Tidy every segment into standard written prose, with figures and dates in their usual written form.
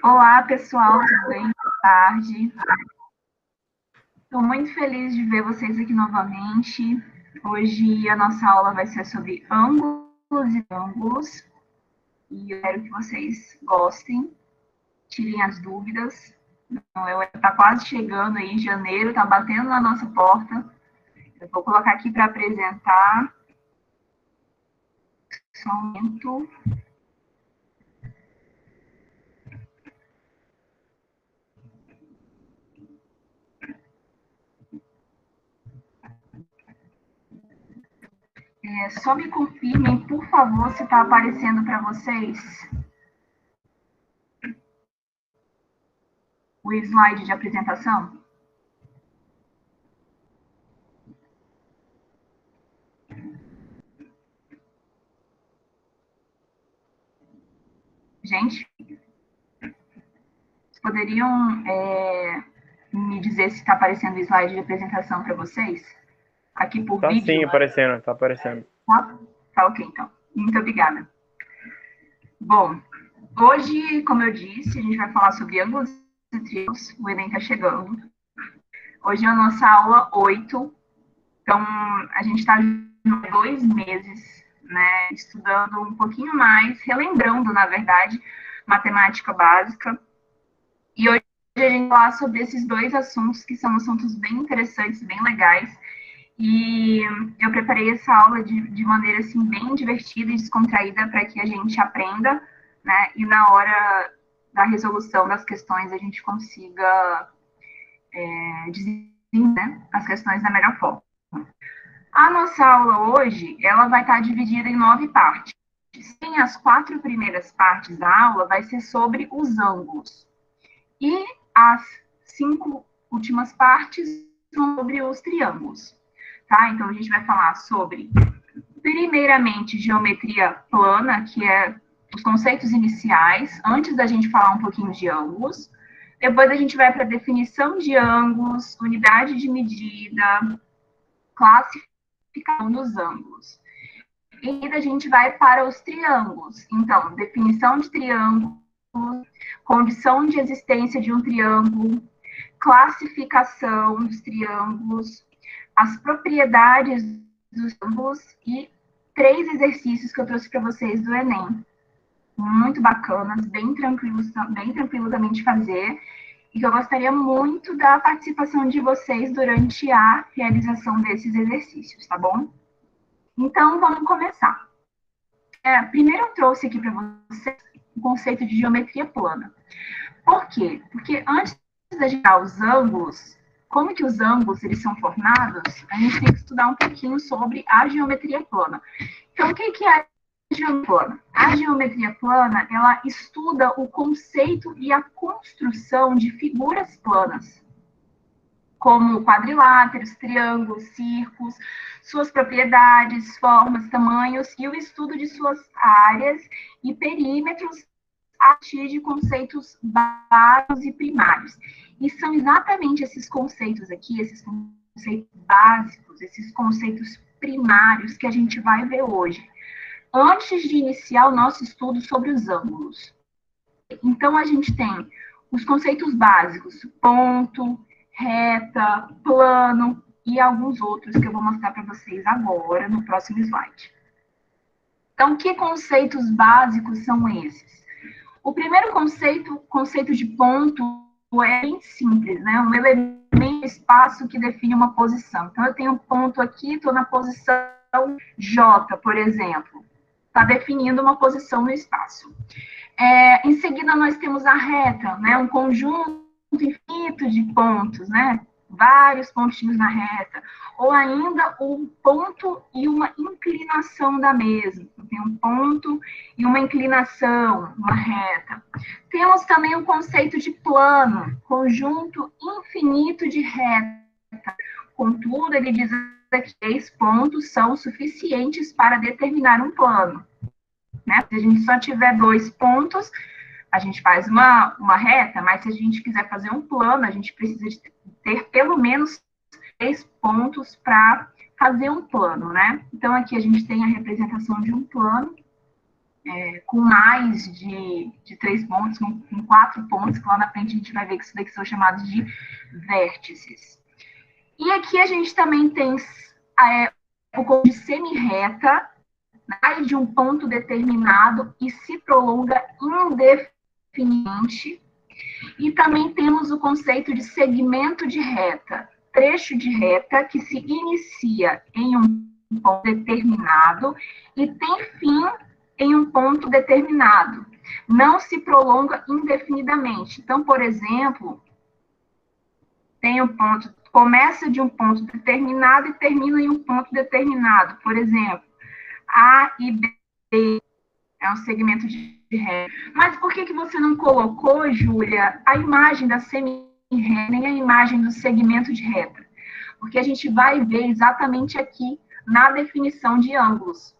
Olá, pessoal, tudo bem? Boa tarde. Estou muito feliz de ver vocês aqui novamente. Hoje a nossa aula vai ser sobre ângulos e ângulos, e eu espero que vocês gostem, tirem as dúvidas. Está quase chegando aí, janeiro, está batendo na nossa porta. Eu vou colocar aqui para apresentar. Só um momento. Só me confirmem, por favor, se está aparecendo para vocês o slide de apresentação. Gente, poderiam me dizer se está aparecendo o slide de apresentação para vocês? Aqui por Tá sim, vídeo? aparecendo, tá aparecendo. Tá ok, então. Muito obrigada. Bom, hoje, como eu disse, a gente vai falar sobre ângulos e triângulos. O Enem está chegando. Hoje é a nossa aula 8. Então, a gente está 2 meses, né, estudando um pouquinho mais, relembrando, na verdade, matemática básica. E hoje a gente vai falar sobre esses dois assuntos, que são assuntos bem interessantes, bem legais. E eu preparei essa aula de maneira assim bem divertida e descontraída para que a gente aprenda, né? E na hora da resolução das questões a gente consiga desenvolver, né, as questões da melhor forma. A nossa aula hoje, ela vai estar dividida em 9 partes. Em as 4 primeiras partes da aula vai ser sobre os ângulos. E as 5 últimas partes são sobre os triângulos. Tá? Então, a gente vai falar sobre, primeiramente, geometria plana, que é os conceitos iniciais, antes da gente falar um pouquinho de ângulos. Depois a gente vai para a definição de ângulos, unidade de medida, classificação dos ângulos. E a gente vai para os triângulos. Então, definição de triângulo, condição de existência de um triângulo, classificação dos triângulos, as propriedades dos triângulos e 3 exercícios que eu trouxe para vocês do Enem. Muito bacanas, bem tranquilo também de fazer, e que eu gostaria muito da participação de vocês durante a realização desses exercícios, tá bom? Então, vamos começar. Primeiro eu trouxe aqui para vocês o conceito de geometria plana. Por quê? Porque antes da gente dar os ângulos, como que os ângulos eles são formados, a gente tem que estudar um pouquinho sobre a geometria plana. Então, o que é a geometria plana? A geometria plana, ela estuda o conceito e a construção de figuras planas, como quadriláteros, triângulos, círculos, suas propriedades, formas, tamanhos e o estudo de suas áreas e perímetros a partir de conceitos básicos e primários. E são exatamente esses conceitos aqui, esses conceitos básicos, esses conceitos primários que a gente vai ver hoje, antes de iniciar o nosso estudo sobre os ângulos. Então, a gente tem os conceitos básicos, ponto, reta, plano e alguns outros que eu vou mostrar para vocês agora no próximo slide. Então, que conceitos básicos são esses? O primeiro conceito de ponto, é bem simples, né? Um elemento espaço que define uma posição. Então, eu tenho um ponto aqui, estou na posição J, por exemplo. Está definindo uma posição no espaço. Em seguida, nós temos a reta, né? Um conjunto infinito de pontos, né? Vários pontinhos na reta. Ou ainda um ponto e uma inclinação da mesma. Tem um ponto e uma inclinação, uma reta. Temos também o conceito de plano, conjunto infinito de reta. Contudo, ele diz que 3 pontos são suficientes para determinar um plano. Né? Se a gente só tiver 2 pontos, a gente faz uma reta, mas se a gente quiser fazer um plano, a gente precisa de ter pelo menos 3 pontos para fazer um plano, né? Então, aqui a gente tem a representação de um plano. com mais de 3 pontos, com 4 pontos, que lá na frente a gente vai ver que isso daqui são chamados de vértices. E aqui a gente também tem o ponto de semi-reta, sai de um ponto determinado e se prolonga indefinidamente. E também temos o conceito de segmento de reta, trecho de reta que se inicia em um ponto determinado e tem fim em um ponto determinado. Não se prolonga indefinidamente. Então, por exemplo, tem um ponto, começa de um ponto determinado e termina em um ponto determinado. Por exemplo, A e B é um segmento de reta. Mas por que você não colocou, Júlia, a imagem da semi-reta, nem a imagem do segmento de reta? Porque a gente vai ver exatamente aqui na definição de ângulos.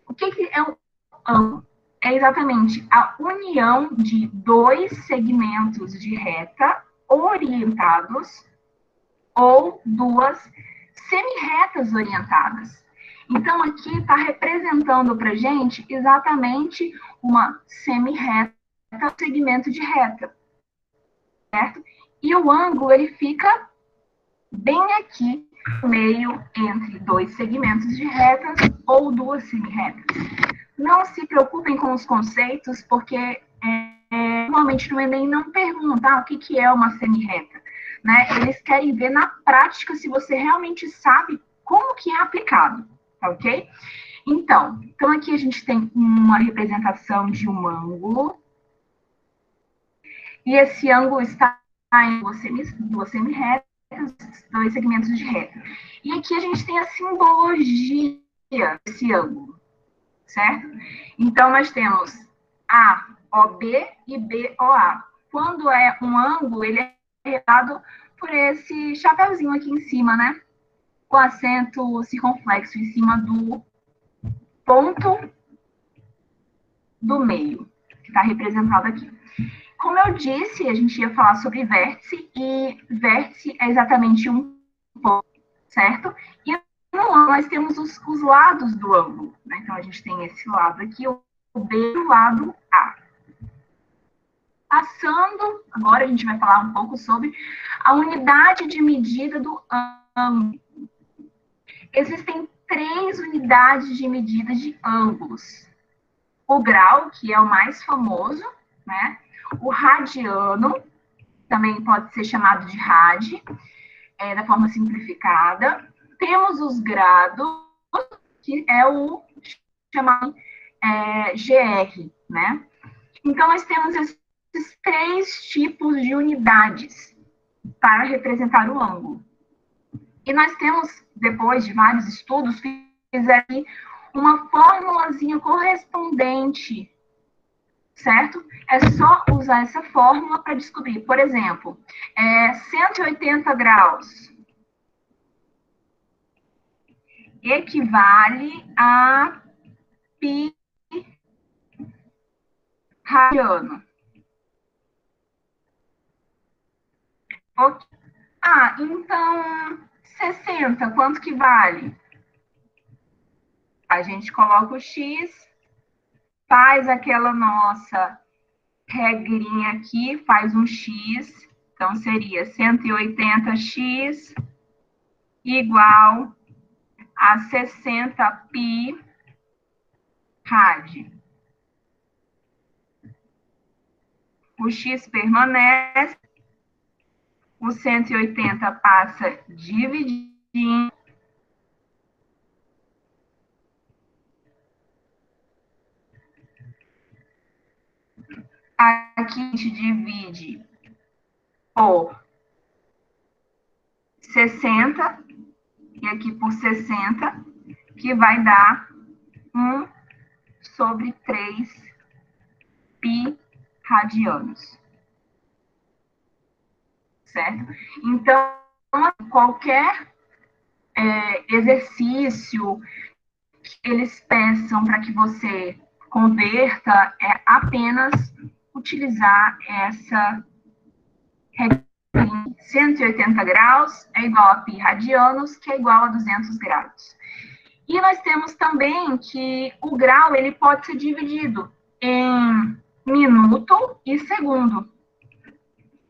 O que é um ângulo? É exatamente a união de dois segmentos de reta orientados ou duas semi-retas orientadas. Então, aqui está representando para a gente exatamente uma semi-reta, segmento de reta, certo? E o ângulo, ele fica bem aqui, no meio entre dois segmentos de retas ou duas semi-retas. Não se preocupem com os conceitos, porque normalmente no Enem não pergunta o que é uma semi-reta. Né? Eles querem ver na prática se você realmente sabe como que é aplicado, tá ok? Então aqui a gente tem uma representação de um ângulo, e esse ângulo está em duas semi-retas, dois segmentos de reta. E aqui a gente tem a simbologia desse ângulo, certo? Então, nós temos AOB e BOA. Quando é um ângulo, ele é representado por esse chapeuzinho aqui em cima, né? Com acento circunflexo em cima do ponto do meio, que está representado aqui. Como eu disse, a gente ia falar sobre vértice, e vértice é exatamente um ponto, certo? E no ângulo nós temos os lados do ângulo, né? Então, a gente tem esse lado aqui, o B e o lado A. Passando, agora a gente vai falar um pouco sobre a unidade de medida do ângulo. Existem 3 unidades de medida de ângulos. O grau, que é o mais famoso, né? O radiano, também pode ser chamado de rad, da forma simplificada. Temos os grados, que é o chamado GR, né? Então, nós temos esses 3 tipos de unidades para representar o ângulo. E nós temos, depois de vários estudos, fizeram uma formulazinha correspondente, certo? É só usar essa fórmula para descobrir. Por exemplo, 180 graus equivale a π radiano. Ok. Então 60, quanto que vale? A gente coloca o x, faz aquela nossa regrinha aqui, faz um x, então seria 180x igual a 60 π rad. O x permanece, o 180 passa dividindo. Aqui a gente divide por 60, e aqui por 60, que vai dar 1/3 π radianos. Certo? Então, qualquer exercício que eles peçam para que você converta, é apenas utilizar essa regra. 180 graus é igual a π radianos, que é igual a 200 graus. E nós temos também que o grau ele pode ser dividido em minuto e segundo.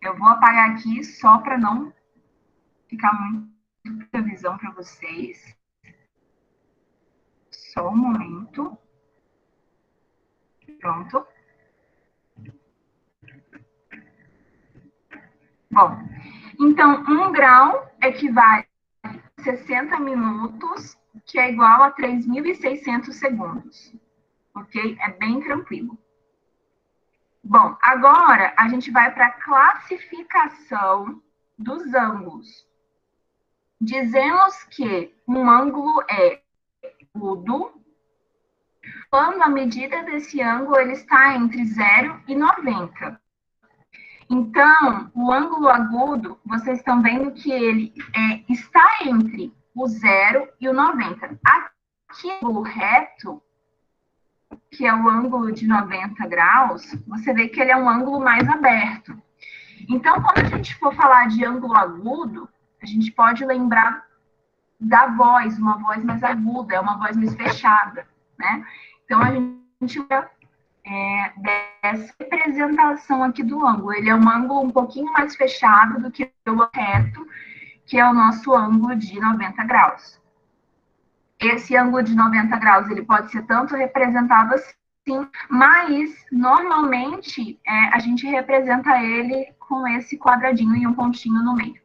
Eu vou apagar aqui só para não ficar muita visão para vocês. Só um momento. Pronto. Bom, então, 1 grau equivale a 60 minutos, que é igual a 3.600 segundos. Ok? É bem tranquilo. Bom, agora a gente vai para a classificação dos ângulos. Dizemos que um ângulo é agudo quando a medida desse ângulo ele está entre 0 e 90. Então, o ângulo agudo, vocês estão vendo que ele está entre o 0 e o 90. Aqui, o ângulo reto, que é o ângulo de 90 graus, você vê que ele é um ângulo mais aberto. Então, quando a gente for falar de ângulo agudo, a gente pode lembrar da voz, uma voz mais aguda, é uma voz mais fechada, né? Então, a gente dessa representação aqui do ângulo. Ele é um ângulo um pouquinho mais fechado do que o reto, que é o nosso ângulo de 90 graus. Esse ângulo de 90 graus, ele pode ser tanto representado assim, mas, normalmente, a gente representa ele com esse quadradinho e um pontinho no meio.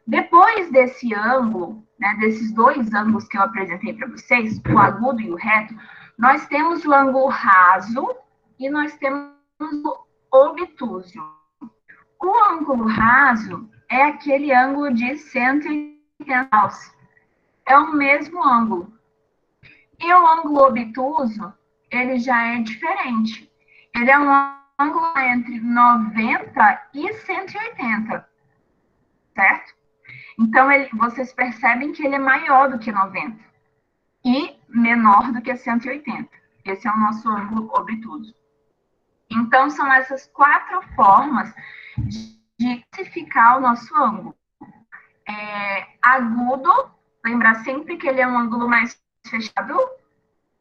Depois desse ângulo, né, desses dois ângulos que eu apresentei para vocês, o agudo e o reto, nós temos o ângulo raso e nós temos o obtuso. O ângulo raso é aquele ângulo de 180 graus. É o mesmo ângulo. E o ângulo obtuso, ele já é diferente. Ele é um ângulo entre 90 e 180, certo? Então, vocês percebem que ele é maior do que 90 e menor do que 180. Esse é o nosso ângulo obtuso. Então, são essas 4 formas de classificar o nosso ângulo. Agudo, lembrar sempre que ele é um ângulo mais fechado,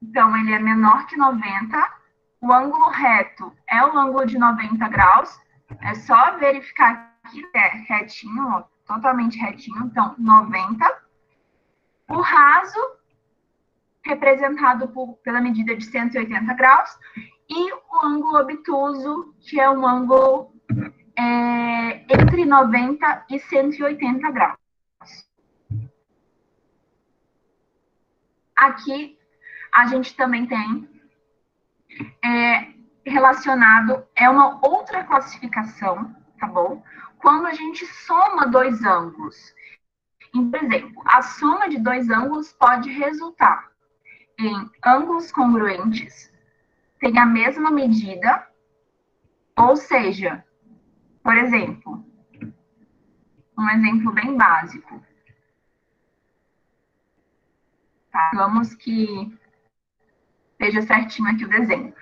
então ele é menor que 90. O ângulo reto é o ângulo de 90 graus, é só verificar aqui, retinho, ó, totalmente retinho, então 90. O raso, representado pela medida de 180 graus, e o ângulo obtuso, que é um ângulo entre 90 e 180 graus. Aqui, a gente também tem relacionado, é uma outra classificação, tá bom? Quando a gente soma dois ângulos. Por exemplo, a soma de dois ângulos pode resultar em ângulos congruentes, tem a mesma medida, ou seja, por exemplo, um exemplo bem básico. Tá? Vamos que esteja certinho aqui o desenho.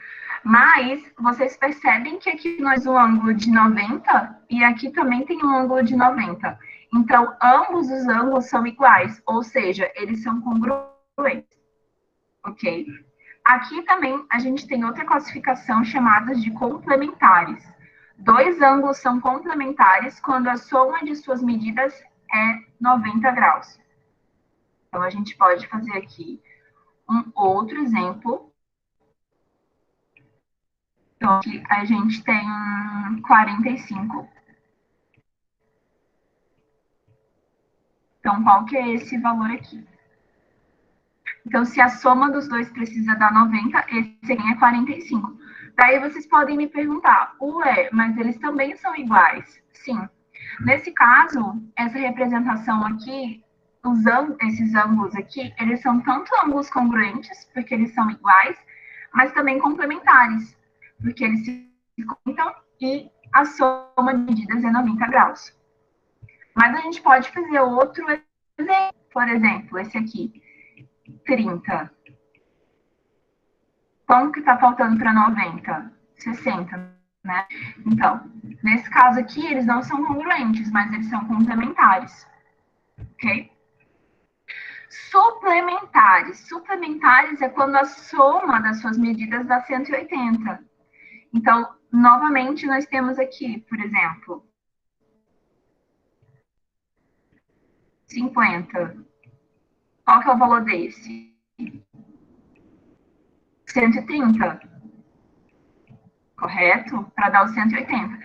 Mas vocês percebem que aqui nós temos um ângulo de 90 e aqui também tem um ângulo de 90. Então, ambos os ângulos são iguais, ou seja, eles são congruentes. Ok? Aqui também a gente tem outra classificação chamada de complementares. Dois ângulos são complementares quando a soma de suas medidas é 90 graus. Então, a gente pode fazer aqui um outro exemplo. Então, aqui a gente tem 45. Então, qual que é esse valor aqui? Então, se a soma dos dois precisa dar 90, esse aqui é 45. Daí vocês podem me perguntar, ué, mas eles também são iguais? Sim. Nesse caso, essa representação aqui, esses ângulos aqui, eles são tanto ângulos congruentes, porque eles são iguais, mas também complementares, porque eles se contam e a soma de medidas é 90 graus. Mas a gente pode fazer outro exemplo, por exemplo, esse aqui, 30. Quanto que está faltando para 90? 60, né? Então, nesse caso aqui, eles não são congruentes, mas eles são complementares. Ok? Suplementares. Suplementares é quando a soma das suas medidas dá 180. Então, novamente, nós temos aqui, por exemplo, 50. Qual que é o valor desse? 130. Correto? Para dar o 180.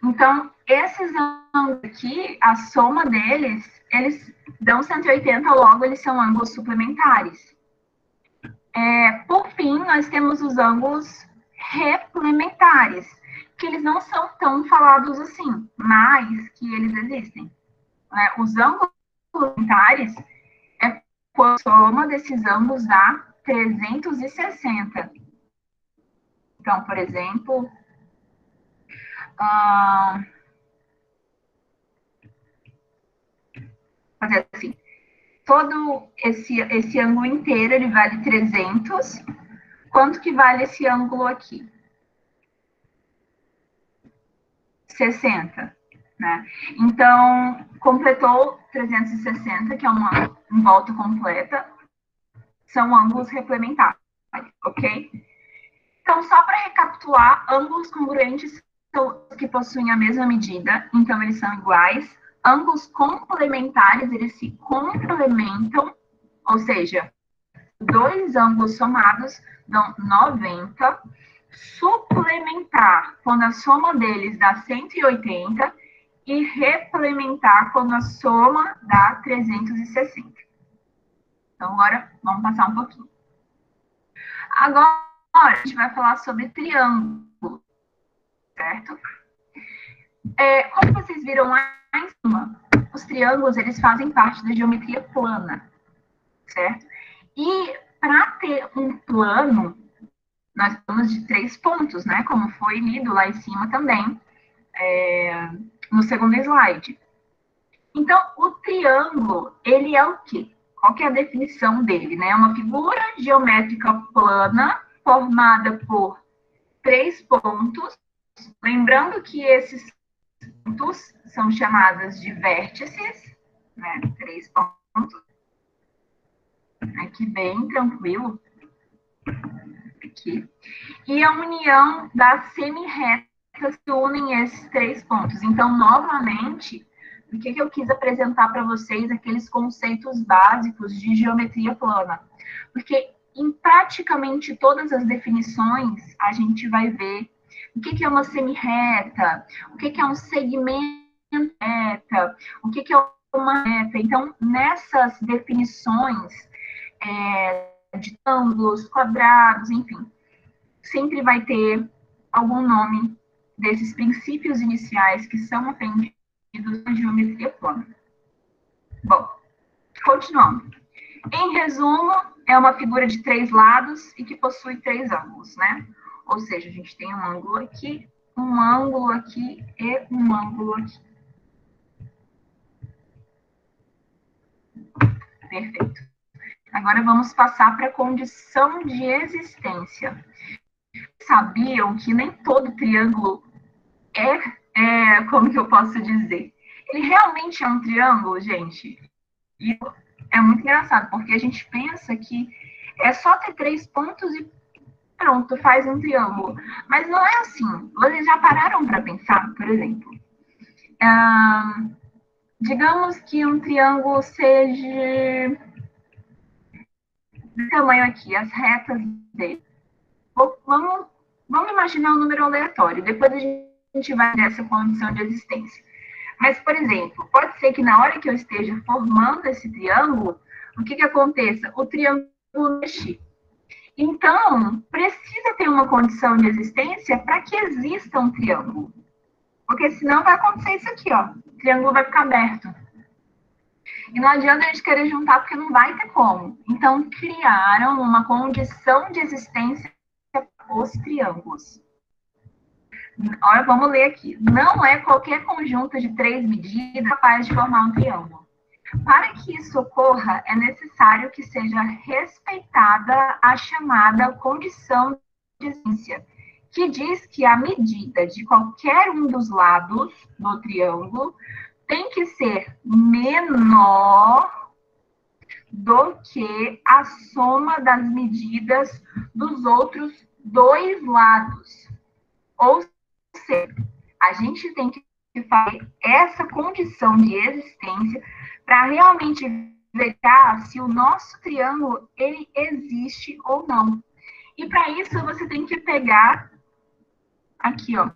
Então, esses ângulos aqui, a soma deles, eles dão 180, logo eles são ângulos suplementares. Por fim, nós temos os ângulos replementares, que eles não são tão falados assim, mas que eles existem. Os ângulos suplementares é quando a soma desses ângulos dá 360. Então, por exemplo, fazer assim, todo esse ângulo inteiro, ele vale 300. Quanto que vale esse ângulo aqui? 60, né? Então, completou 360, que é uma volta completa, são ângulos replementares, ok? Então, só para recapitular, ângulos congruentes são os que possuem a mesma medida, então eles são iguais. Ângulos complementares, eles se complementam, ou seja, dois ângulos somados dão 90. Suplementar, quando a soma deles dá 180. E replementar, quando a soma dá 360. Então, agora, vamos passar um pouquinho. Agora, a gente vai falar sobre triângulo, certo? Como vocês viram lá em cima, os triângulos, eles fazem parte da geometria plana, certo? E para ter um plano, nós temos de 3 pontos, né? Como foi lido lá em cima também, no segundo slide. Então, o triângulo, ele é o quê? Qual que é a definição dele, né? É uma figura geométrica plana formada por 3 pontos. Lembrando que esses pontos são chamados de vértices, né? 3 pontos. Aqui bem tranquilo. Aqui. E a união das semi-retas que unem esses 3 pontos. Então, novamente, por que eu quis apresentar para vocês aqueles conceitos básicos de geometria plana? Porque em praticamente todas as definições, a gente vai ver o que é uma semi-reta, o que é um segmento reta, o que é uma reta. Então, nessas definições de ângulos, quadrados, enfim, sempre vai ter algum nome desses princípios iniciais que são aprendidos na geometria plana. Bom, continuando. Em resumo, é uma figura de 3 lados e que possui 3 ângulos, né? Ou seja, a gente tem um ângulo aqui, um ângulo aqui e um ângulo aqui. Perfeito. Agora vamos passar para a condição de existência. Sabiam que nem todo triângulo como que eu posso dizer? Ele realmente é um triângulo, gente? E é muito engraçado, porque a gente pensa que é só ter 3 pontos e pronto, faz um triângulo. Mas não é assim. Vocês já pararam para pensar, por exemplo? Digamos que um triângulo seja desse tamanho aqui, as retas dele. Vamos imaginar um número aleatório. Depois a gente vai nessa condição de existência. Mas, por exemplo, pode ser que na hora que eu esteja formando esse triângulo, o que aconteça? O triângulo mexe. Então, precisa ter uma condição de existência para que exista um triângulo. Porque senão vai acontecer isso aqui, ó. O triângulo vai ficar aberto. E não adianta a gente querer juntar, porque não vai ter como. Então, criaram uma condição de existência para os triângulos. Olha, vamos ler aqui. Não é qualquer conjunto de 3 medidas capaz de formar um triângulo. Para que isso ocorra, é necessário que seja respeitada a chamada condição de existência, que diz que a medida de qualquer um dos lados do triângulo tem que ser menor do que a soma das medidas dos outros dois lados. Ou seja, a gente tem que fazer essa condição de existência para realmente verificar se o nosso triângulo ele existe ou não. E para isso você tem que pegar aqui, ó,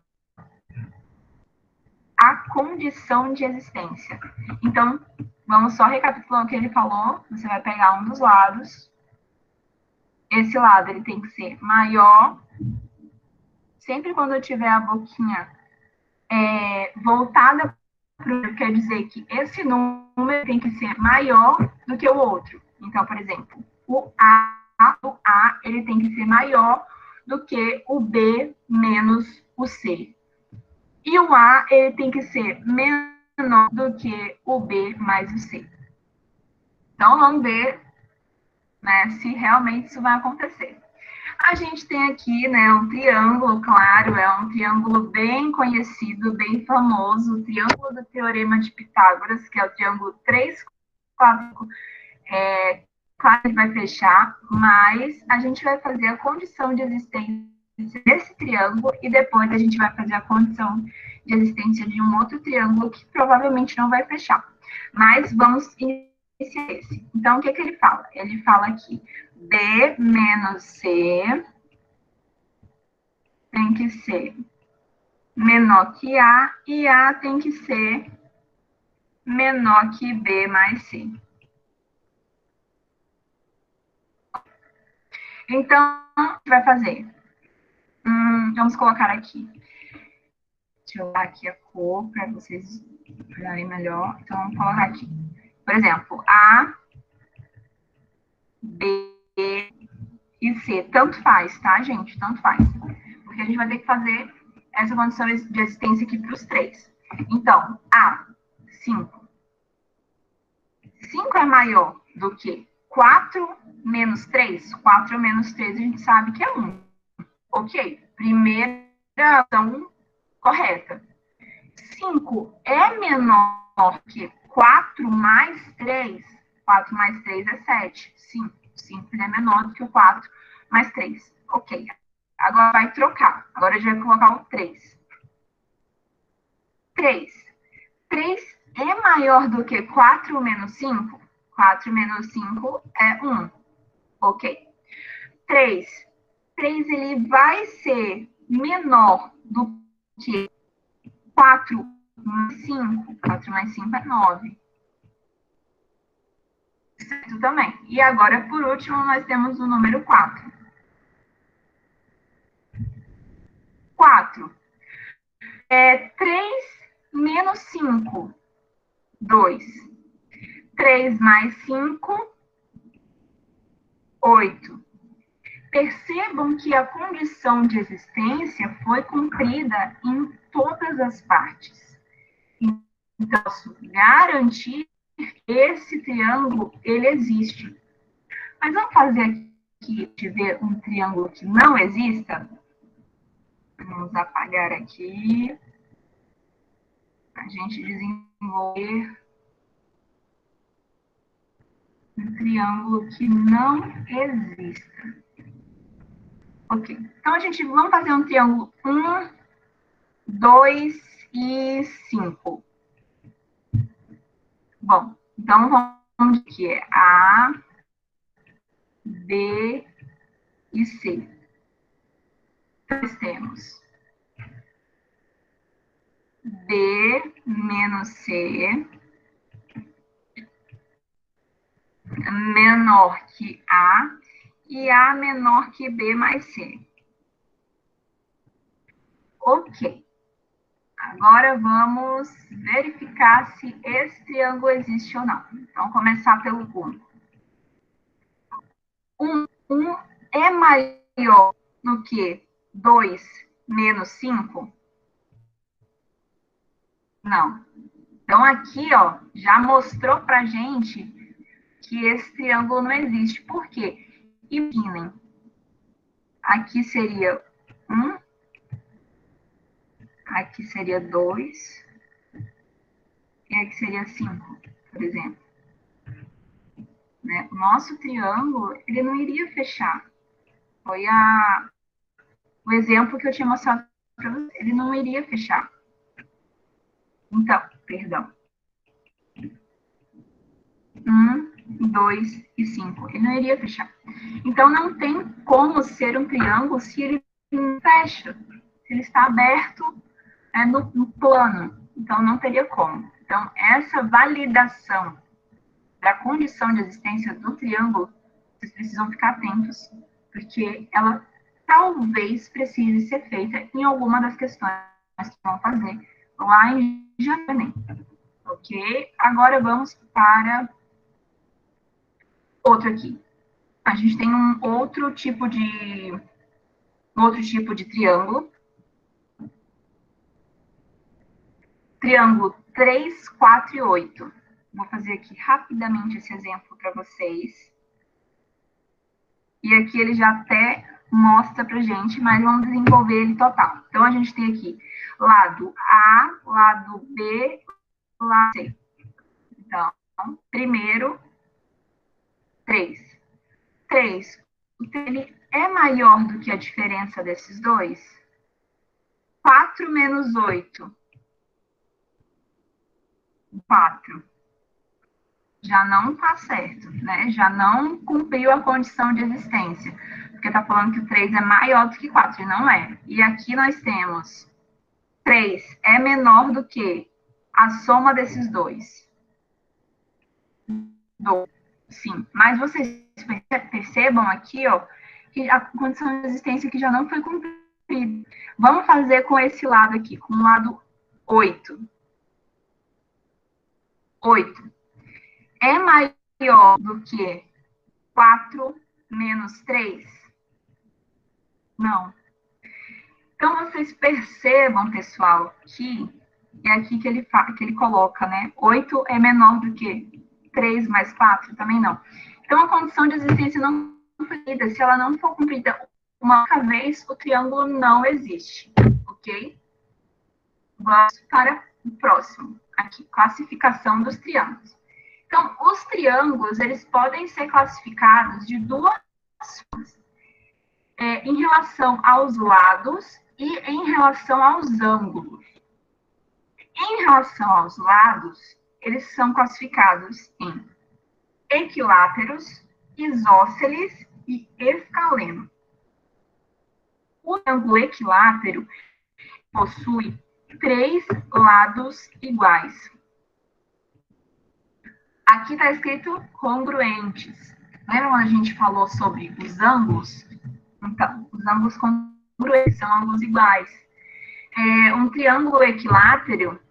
a condição de existência. Então, vamos só recapitular o que ele falou. Você vai pegar um dos lados. Esse lado ele tem que ser maior. Sempre quando eu tiver a boquinha voltada para o, quer dizer que esse número tem que ser maior do que o outro. Então, por exemplo, o A ele tem que ser maior do que o B menos o C. E o A ele tem que ser menor do que o B mais o C. Então, vamos ver, né, se realmente isso vai acontecer. A gente tem aqui, né, um triângulo, claro, é um triângulo bem conhecido, bem famoso, o triângulo do Teorema de Pitágoras, que é o triângulo 3, 4, claro que vai fechar, mas a gente vai fazer a condição de existência desse triângulo e depois a gente vai fazer a condição de existência de um outro triângulo que provavelmente não vai fechar. Mas vamos iniciar esse. Então, o que ele fala? Ele fala aqui, B menos C tem que ser menor que A e A tem que ser menor que B mais C. Então, o que a gente vai fazer? Vamos colocar aqui. Deixa eu dar aqui a cor para vocês olharem melhor. Então, vamos colocar aqui. Por exemplo, A, B e C. Tanto faz, tá, gente? Tanto faz. Porque a gente vai ter que fazer essa condição de existência aqui para os três. Então, A, 5. 5 é maior do que 4 menos 3. 4 menos 3 a gente sabe que é 1. Ok, primeira ação correta. 5 é menor que 4 mais 3. 4 mais 3 é 7. Sim, 5 é menor do que o 4 mais 3. Ok, agora vai trocar. Agora a gente vai colocar o 3. 3. 3 é maior do que 4 menos 5? 4 menos 5 é 1. Ok. 3. 3 ele vai ser menor do que 4 mais 5. 4 mais 5 é 9. Certo também. E agora, por último, nós temos o número 4. 4. 3 menos 5. 2. 3 mais 5, 8. Percebam que a condição de existência foi cumprida em todas as partes. Então, posso garantir que esse triângulo, ele existe. Mas vamos fazer aqui, de ver um triângulo que não exista? Vamos apagar aqui. A gente desenvolver um triângulo que não exista. Ok. Então, vamos fazer um triângulo 1, 2 e 5. Bom, então vamos dizer que é A, B e C. Nós temos B menos C menor que A e A menor que B mais C. Ok. Agora vamos verificar se esse triângulo existe ou não. Então, começar pelo 1. 1 é maior do que 2 menos 5? Não. Então, aqui, ó, já mostrou pra gente que esse triângulo não existe. Por quê? Imaginem. Aqui seria 1, aqui seria 2, e aqui seria 5, por exemplo. né? O nosso triângulo, ele não iria fechar. Foi o exemplo que eu tinha mostrado para você. Ele não iria fechar. Então, perdão. 1, 2 e 5. Ele não iria fechar. Então, não tem como ser um triângulo se ele não fecha. Se ele está aberto no plano. Então, não teria como. Então, essa validação da condição de existência do triângulo, vocês precisam ficar atentos, porque ela talvez precise ser feita em alguma das questões que vão fazer lá em janeiro. Ok? Agora vamos para outro aqui. A gente tem um outro tipo de triângulo. Triângulo 3, 4 e 8. Vou fazer aqui rapidamente esse exemplo para vocês. E aqui ele já até mostra pra gente, mas vamos desenvolver ele total. Então, a gente tem aqui lado A, lado B, lado C. Então, primeiro, 3. 3, ele é maior do que a diferença desses dois? 4 menos 8. 4. Já não está certo, né? Já não cumpriu a condição de existência. Porque está falando que o 3 é maior do que 4, e não é. E aqui nós temos 3 é menor do que a soma desses dois. 2. Sim, mas vocês percebam aqui, ó, que a condição de existência aqui já não foi cumprida. Vamos fazer com esse lado aqui, com o lado 8. 8 é maior do que 4 menos 3? Não. Então, vocês percebam, pessoal, que é aqui que ele coloca, né? 8 é menor do que 3 mais 4? Também não. Então, a condição de existência não foi cumprida. Se ela não for cumprida uma vez, o triângulo não existe, ok? Vamos para o próximo. Aqui, classificação dos triângulos. Então, os triângulos, eles podem ser classificados de duas formas. Em relação aos lados e em relação aos ângulos. Em relação aos lados, eles são classificados em equiláteros, isósceles e escaleno. O ângulo equilátero possui 3 lados iguais. Aqui está escrito congruentes. Lembra quando a gente falou sobre os ângulos? Então, os ângulos congruentes são ângulos iguais. Um triângulo equilátero,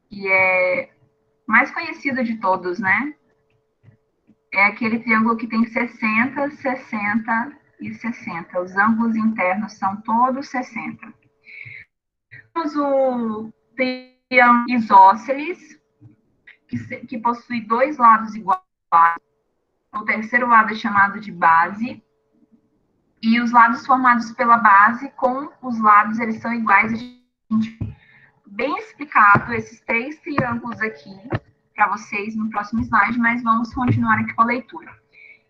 que é mais conhecido de todos, né? É aquele triângulo que tem 60, 60 e 60. Os ângulos internos são todos 60. Temos o triângulo isósceles, que possui 2 lados iguais. O terceiro lado é chamado de base. E os lados formados pela base com os lados, eles são iguais. A gente bem explicado esses 3 triângulos aqui para vocês no próximo slide, mas vamos continuar aqui com a leitura.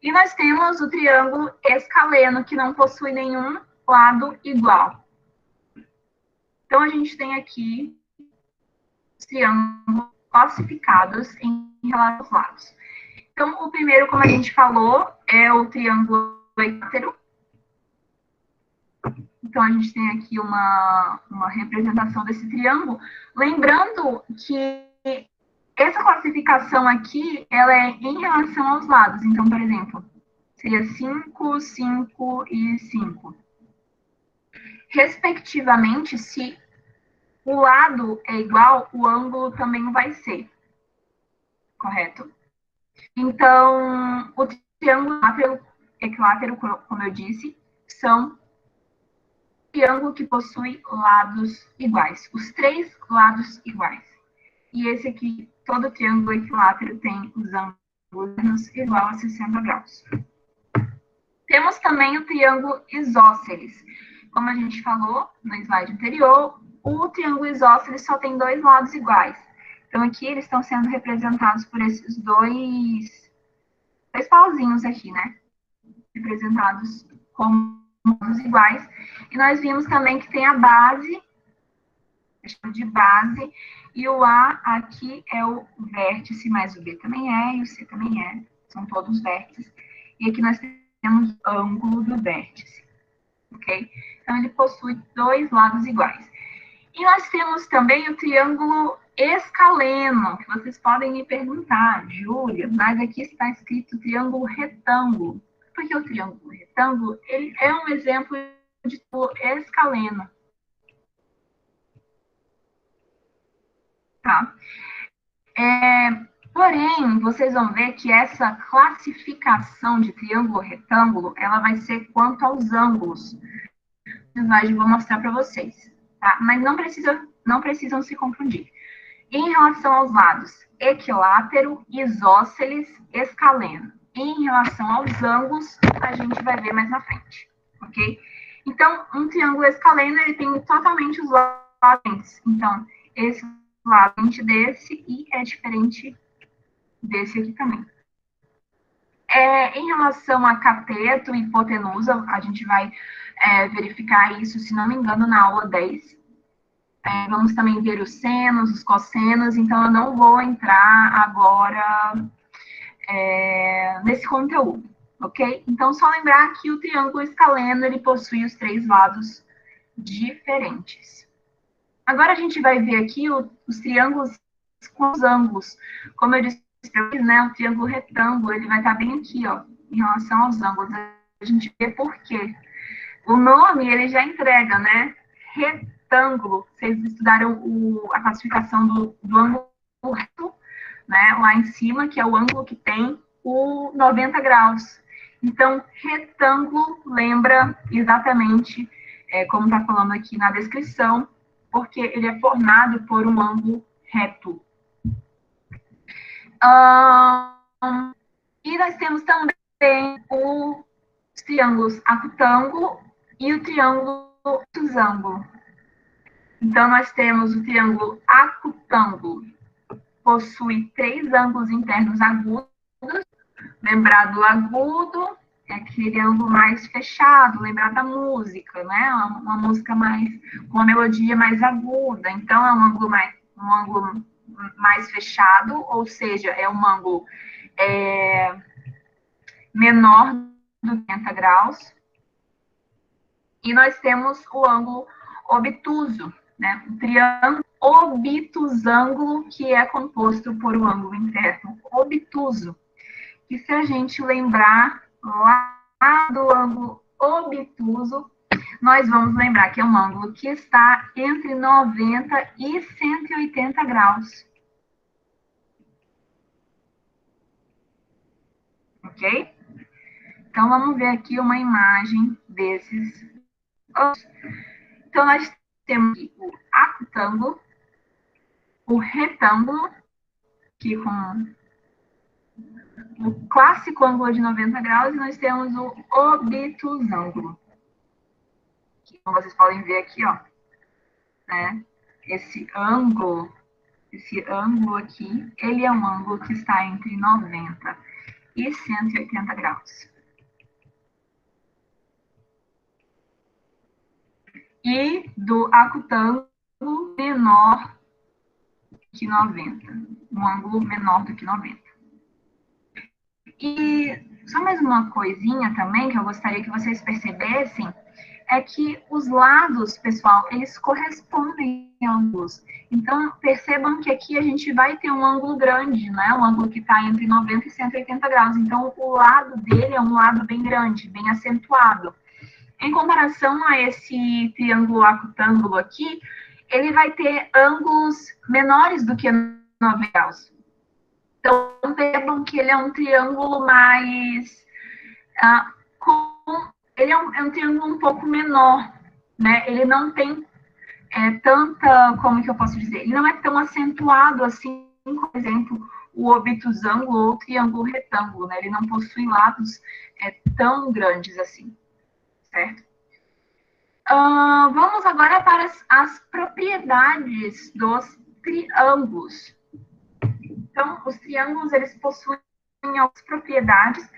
E nós temos o triângulo escaleno, que não possui nenhum lado igual. Então, a gente tem aqui os triângulos classificados em relação aos lados. Então, o primeiro, como a gente falou, é o triângulo equilátero. Então, a gente tem aqui uma representação desse triângulo. Lembrando que essa classificação aqui, ela é em relação aos lados. Então, por exemplo, seria 5, 5 e 5. Respectivamente, se o lado é igual, o ângulo também vai ser. Correto? Então, o triângulo equilátero, como eu disse, são triângulo que possui lados iguais. Os 3 lados iguais. E esse aqui, todo triângulo equilátero tem os ângulos igual a 60 graus. Temos também o triângulo isósceles. Como a gente falou no slide anterior, o triângulo isósceles só tem 2 lados iguais. Então, aqui eles estão sendo representados por esses dois dois pauzinhos aqui, né? Representados como lados iguais. E nós vimos também que tem a base, de base, e o A aqui é o vértice, mas o B também é, e o C também é. São todos vértices. E aqui nós temos o ângulo do vértice, ok? Então, ele possui dois lados iguais. E nós temos também o triângulo escaleno, que vocês podem me perguntar, Júlia, mas aqui está escrito triângulo retângulo. Por que o triângulo retângulo? Ele é um exemplo de triângulo escaleno. Tá? Porém, vocês vão ver que essa classificação de triângulo retângulo, ela vai ser quanto aos ângulos. Eu vou mostrar para vocês, tá? Mas não precisam se confundir. Em relação aos lados equilátero, isósceles, escaleno. Em relação aos ângulos, a gente vai ver mais na frente, ok? Então, um triângulo escaleno, ele tem totalmente os lados. Então, esse lado é diferente desse e é diferente desse aqui também. Em relação a cateto e hipotenusa, a gente vai verificar isso, se não me engano, na aula 10. Vamos também ver os senos, os cossenos, então eu não vou entrar agora nesse conteúdo, ok? Então, só lembrar que o triângulo escaleno, ele possui os três lados diferentes. Agora a gente vai ver aqui os triângulos com os ângulos. Como eu disse, né, o triângulo retângulo, ele vai estar bem aqui, ó, em relação aos ângulos. A gente vê por quê. O nome, ele já entrega, né? Retângulo. Vocês estudaram a classificação do ângulo reto, né? Lá em cima, que é o ângulo que tem o 90 graus. Então, retângulo lembra exatamente, como está falando aqui na descrição, porque ele é formado por um ângulo reto. E nós temos também os triângulos acutângulo e o triângulo obtusângulo. Então, nós temos o triângulo acutângulo, possui três ângulos internos agudos. Lembrar do agudo é aquele ângulo mais fechado, lembrar da música, né? Uma música mais com uma melodia mais aguda. Então, é um ângulo mais fechado, ou seja, é um ângulo menor do que 90 graus. E nós temos o ângulo obtuso, né? O triângulo obtusângulo, que é composto por um ângulo interno obtuso. E se a gente lembrar lá do ângulo obtuso, nós vamos lembrar que é um ângulo que está entre 90 e 180 graus. Ok? Então, vamos ver aqui uma imagem desses. Então, nós temos o acutângulo, o retângulo, que com o clássico ângulo de 90 graus, e nós temos o obtusângulo. Como vocês podem ver aqui, ó, né? Esse ângulo aqui, ele é um ângulo que está entre 90 e 180 graus. E do acutângulo menor que 90. Um ângulo menor do que 90. E só mais uma coisinha também que eu gostaria que vocês percebessem, é que os lados, pessoal, eles correspondem a ângulos. Então, percebam que aqui a gente vai ter um ângulo grande, né? Um ângulo que está entre 90 e 180 graus. Então, o lado dele é um lado bem grande, bem acentuado. Em comparação a esse triângulo acutângulo aqui, ele vai ter ângulos menores do que 90 graus. Então, percebam que ele é um triângulo mais... ele é um triângulo um pouco menor, né? Ele não tem tanta... Como que eu posso dizer? Ele não é tão acentuado assim, por exemplo, o obtusângulo ou o triângulo retângulo, né? Ele não possui lados tão grandes assim, certo? Vamos agora para as propriedades dos triângulos. Então, os triângulos, eles possuem em algumas propriedades,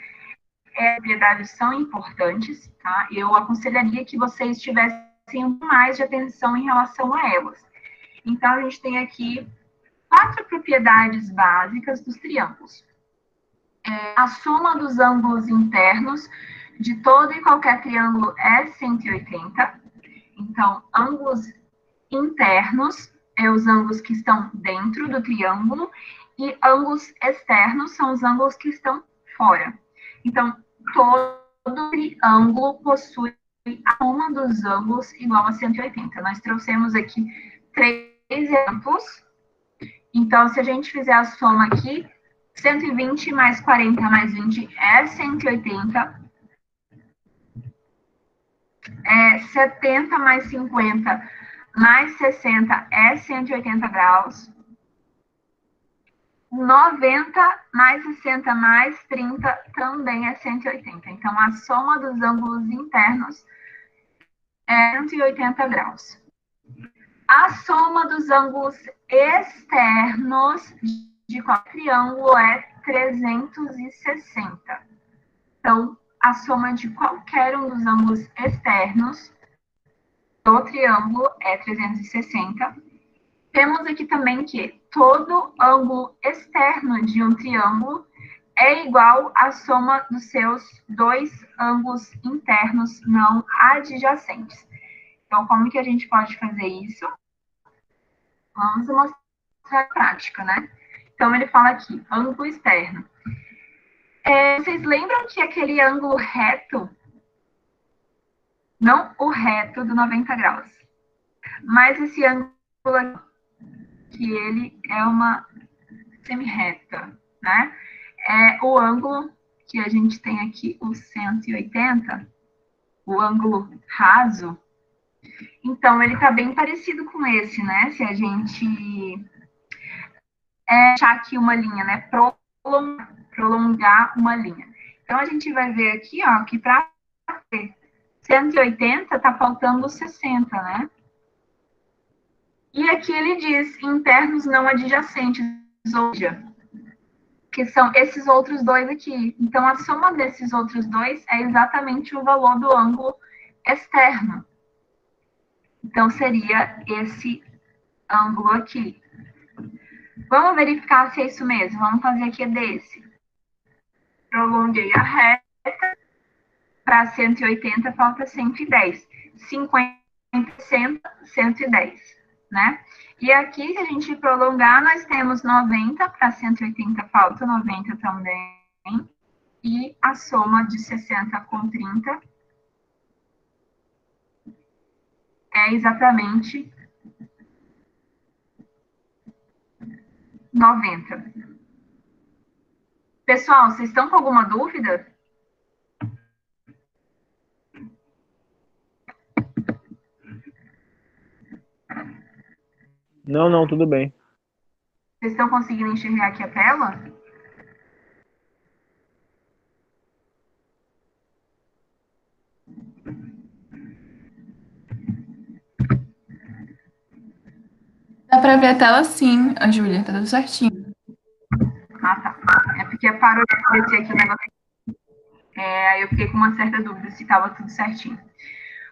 propriedades são importantes, tá? Eu aconselharia que vocês tivessem mais de atenção em relação a elas. Então, a gente tem aqui 4 propriedades básicas dos triângulos. A soma dos ângulos internos de todo e qualquer triângulo é 180. Então, ângulos internos é os ângulos que estão dentro do triângulo e ângulos externos são os ângulos que estão fora. Então, todo triângulo possui a soma dos ângulos igual a 180. Nós trouxemos aqui 3 exemplos. Então, se a gente fizer a soma aqui, 120 mais 40 mais 20 é 180. 70 mais 50 mais 60 é 180 graus. 90 mais 60 mais 30 também é 180. Então, a soma dos ângulos internos é 180 graus. A soma dos ângulos externos de qualquer triângulo é 360. Então, a soma de qualquer um dos ângulos externos do triângulo é 360. Temos aqui também que todo ângulo externo de um triângulo é igual à soma dos seus 2 ângulos internos não adjacentes. Então, como que a gente pode fazer isso? Vamos mostrar a prática, né? Então, ele fala aqui, ângulo externo. Vocês lembram que aquele ângulo reto, não o reto do 90 graus, mas esse ângulo aqui, que ele é uma semi-reta, né? É o ângulo que a gente tem aqui, o 180, o ângulo raso. Então, ele está bem parecido com esse, né? Se a gente achar aqui uma linha, né? Prolongar uma linha. Então, a gente vai ver aqui, ó, que para 180 está faltando 60, né? E aqui ele diz internos não adjacentes, ou seja, que são esses outros dois aqui. Então, a soma desses outros dois é exatamente o valor do ângulo externo. Então, seria esse ângulo aqui. Vamos verificar se é isso mesmo. Vamos fazer aqui desse. Prolonguei a reta. Para 180, falta 110. 50, 110, né? E aqui, se a gente prolongar, nós temos 90, para 180 falta 90 também. E a soma de 60 com 30 é exatamente 90. Pessoal, vocês estão com alguma dúvida? Não, tudo bem. Vocês estão conseguindo enxergar aqui a tela? Dá pra ver a tela sim, a Júlia, tá tudo certinho. Ah, tá. É porque parou de aparecer aqui o negócio. Aí eu fiquei com uma certa dúvida se estava tudo certinho.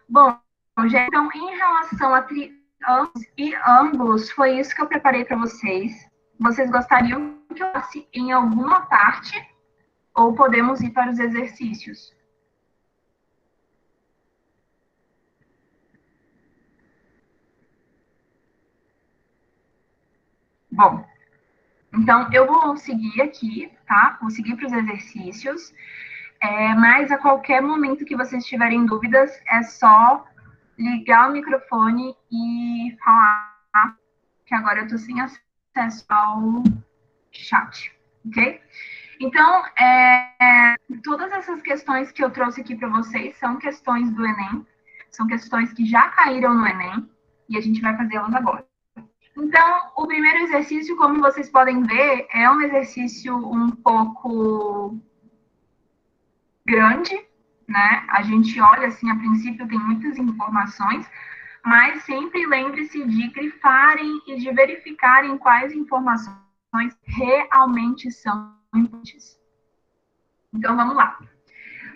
Bom, gente, então, em relação a triângulos e ângulos, foi isso que eu preparei para vocês. Vocês gostariam que eu passe em alguma parte? Ou podemos ir para os exercícios? Bom, então eu vou seguir aqui, tá? Vou seguir para os exercícios. Mas a qualquer momento que vocês tiverem dúvidas, é só ligar o microfone e falar, que agora eu estou sem acesso ao chat, ok? Então, todas essas questões que eu trouxe aqui para vocês são questões do Enem, são questões que já caíram no Enem, e a gente vai fazê-las agora. Então, o primeiro exercício, como vocês podem ver, é um exercício um pouco grande, né? A gente olha assim, a princípio tem muitas informações, mas sempre lembre-se de grifarem e de verificarem quais informações realmente são importantes, Então, vamos lá.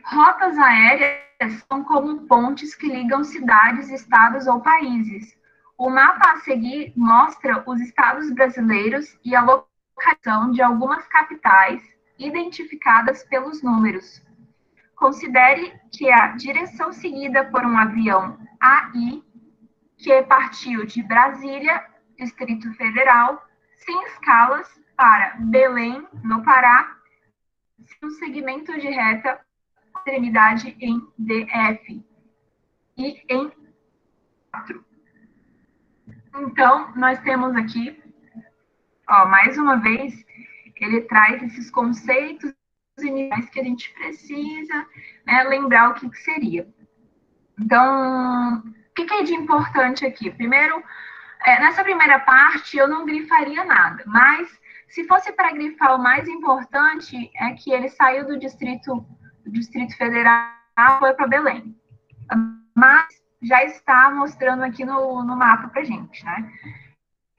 Rotas aéreas são como pontes que ligam cidades, estados ou países. O mapa a seguir mostra os estados brasileiros e a localização de algumas capitais identificadas pelos números. Considere que a direção seguida por um avião AI, que partiu de Brasília, Distrito Federal, sem escalas, para Belém, no Pará, um segmento de reta extremidade em DF e em 4. Então, nós temos aqui, ó, mais uma vez, ele traz esses conceitos iniciais que a gente precisa, né, lembrar o que seria. Então, o que é de importante aqui? Primeiro, nessa primeira parte, eu não grifaria nada, mas se fosse para grifar, o mais importante é que ele saiu do Distrito Federal e foi para Belém. Mas já está mostrando aqui no mapa para gente, né?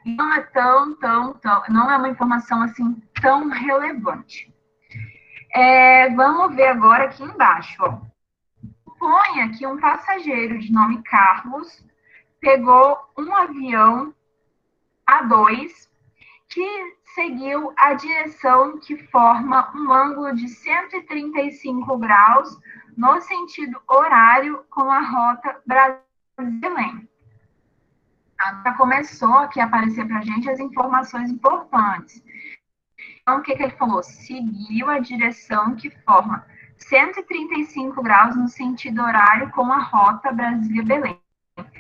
Não é não é uma informação assim tão relevante. Vamos ver agora aqui embaixo, ó. Suponha que um passageiro de nome Carlos pegou um avião A2 que seguiu a direção que forma um ângulo de 135 graus no sentido horário com a rota Brasil-Belém. Já começou aqui a aparecer para a gente as informações importantes. Então, o que ele falou? Seguiu a direção que forma 135 graus no sentido horário com a rota Brasília-Belém.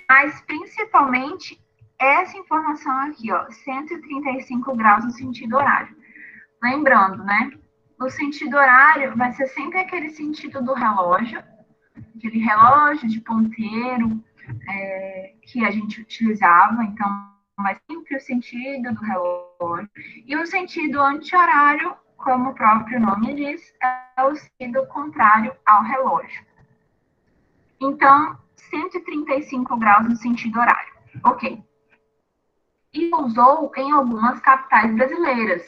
Mas, principalmente, essa informação aqui, ó, 135 graus no sentido horário. Lembrando, né? O sentido horário vai ser sempre aquele sentido do relógio, aquele relógio de ponteiro que a gente utilizava, então, vai sempre o sentido do relógio. E o sentido anti-horário, como o próprio nome diz, é o sentido contrário ao relógio. Então, 135 graus no sentido horário. Ok. E pousou em algumas capitais brasileiras.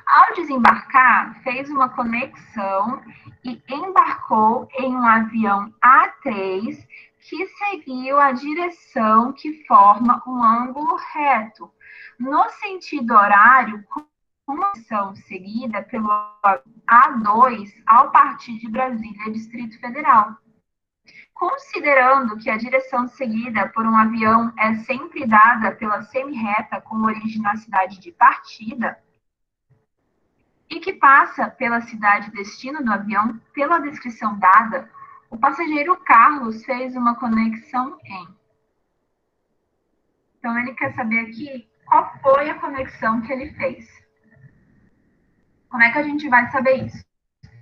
Ao desembarcar, fez uma conexão e embarcou em um avião A3 que seguiu a direção que forma um ângulo reto, no sentido horário, com uma direção seguida pelo A2 ao partir de Brasília, Distrito Federal. Considerando que a direção seguida por um avião é sempre dada pela semi-reta com origem na cidade de partida e que passa pela cidade destino do avião, pela descrição dada, o passageiro Carlos fez uma conexão em. Então, ele quer saber aqui qual foi a conexão que ele fez. Como é que a gente vai saber isso?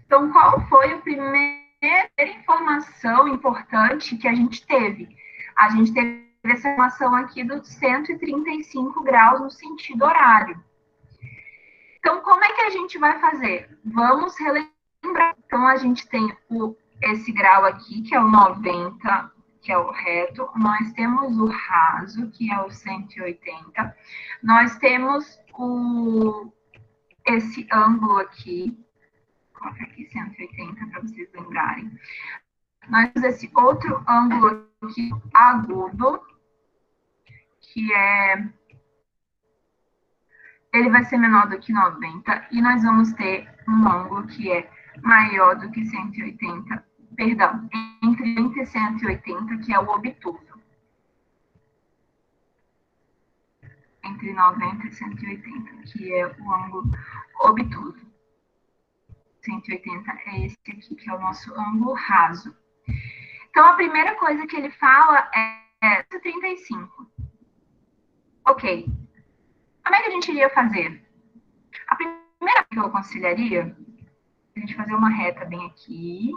Então, qual foi a primeira informação importante que a gente teve? A gente teve essa informação aqui dos 135 graus no sentido horário. Então, como é que a gente vai fazer? Vamos relembrar. Então, a gente tem esse grau aqui, que é o 90, que é o reto. Nós temos o raso, que é o 180. Nós temos esse ângulo aqui. Vou colocar aqui 180 para vocês lembrarem. Nós temos esse outro ângulo aqui, agudo, que ele vai ser menor do que 90, e nós vamos ter um ângulo que é maior do que 180, perdão, entre 90 e 180, que é o obtuso. Entre 90 e 180, que é o ângulo obtuso. 180 é esse aqui, que é o nosso ângulo raso. Então, a primeira coisa que ele fala é 135. Ok. Como é que a gente iria fazer? A primeira coisa que eu aconselharia é a gente fazer uma reta bem aqui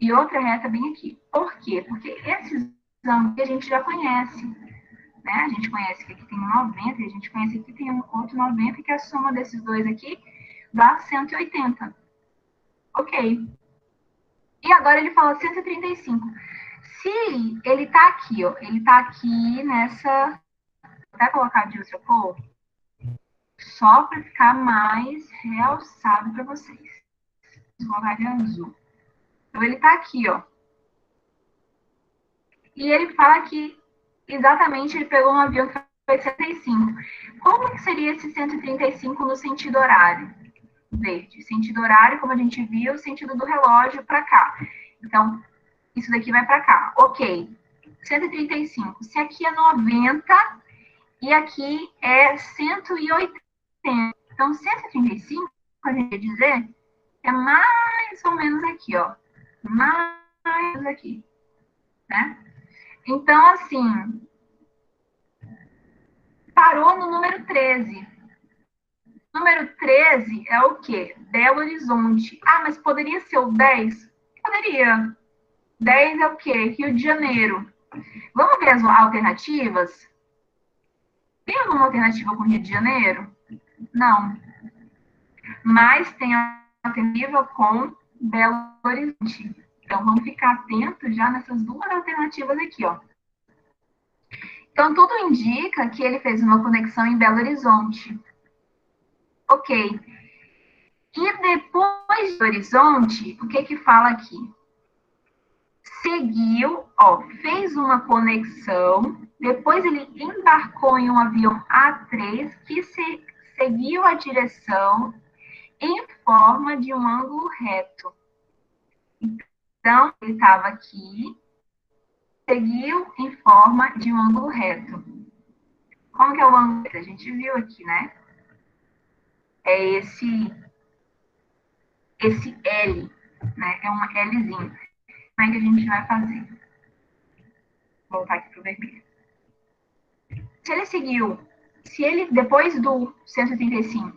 e outra reta bem aqui. Por quê? Porque esses ângulos a gente já conhece. Né? A gente conhece que aqui tem um 90 e a gente conhece que aqui tem um outro 90, que a soma desses dois aqui dá 180. Ok. E agora ele fala 135. Se ele está aqui, ó, ele está aqui nessa... Vou até colocar de outra cor, só para ficar mais realçado para vocês. colocar em azul. Então, ele está aqui, ó. E ele fala que, exatamente, ele pegou um avião que foi 135. Como que seria esse 135 no sentido horário? Verde. Sentido horário, como a gente viu, o sentido do relógio para cá. Então, isso daqui vai para cá. Ok. 135. Se aqui é 90 e aqui é 180. Então, 135, a gente vai dizer, é mais ou menos aqui, ó. Mais ou menos aqui. Né? Então, assim, parou no número 13. Número 13 é o quê? Belo Horizonte. Ah, mas poderia ser o 10? Poderia. 10 é o quê? Rio de Janeiro. Vamos ver as alternativas? Tem alguma alternativa com Rio de Janeiro? Não. Mas tem alternativa com Belo Horizonte. Então, vamos ficar atentos já nessas duas alternativas aqui, ó. Então, tudo indica que ele fez uma conexão em Belo Horizonte. Ok. E depois do Horizonte, o que que fala aqui? Seguiu, ó, fez uma conexão, depois ele embarcou em um avião A3 que seguiu a direção em forma de um ângulo reto. Então, ele estava aqui, seguiu em forma de um ângulo reto. Como que é o ângulo reto? A gente viu aqui, né? É esse L, né? É um Lzinho. Como é que a gente vai fazer? Vou voltar aqui para o vermelho. Se ele seguiu, se ele, depois do 135,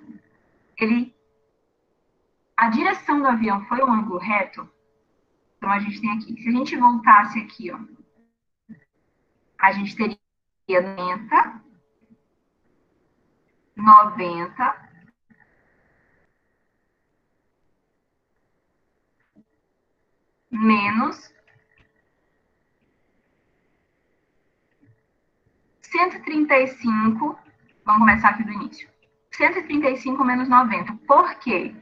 a direção do avião foi um ângulo reto, então a gente tem aqui, se a gente voltasse aqui, ó, a gente teria 90, menos 135, vamos começar aqui do início. 135 menos 90. Por quê?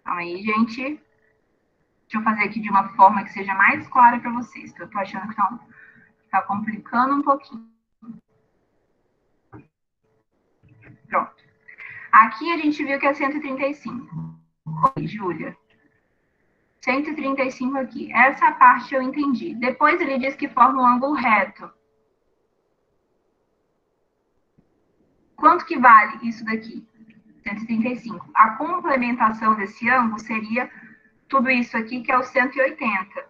Então, aí, gente, deixa eu fazer aqui de uma forma que seja mais clara para vocês, que eu tô achando que tá complicando um pouquinho. Pronto. Aqui a gente viu que é 135. Oi, Júlia. 135 aqui. Essa parte eu entendi. Depois ele diz que forma um ângulo reto. Quanto que vale isso daqui? 135. A complementação desse ângulo seria tudo isso aqui, que é o 180.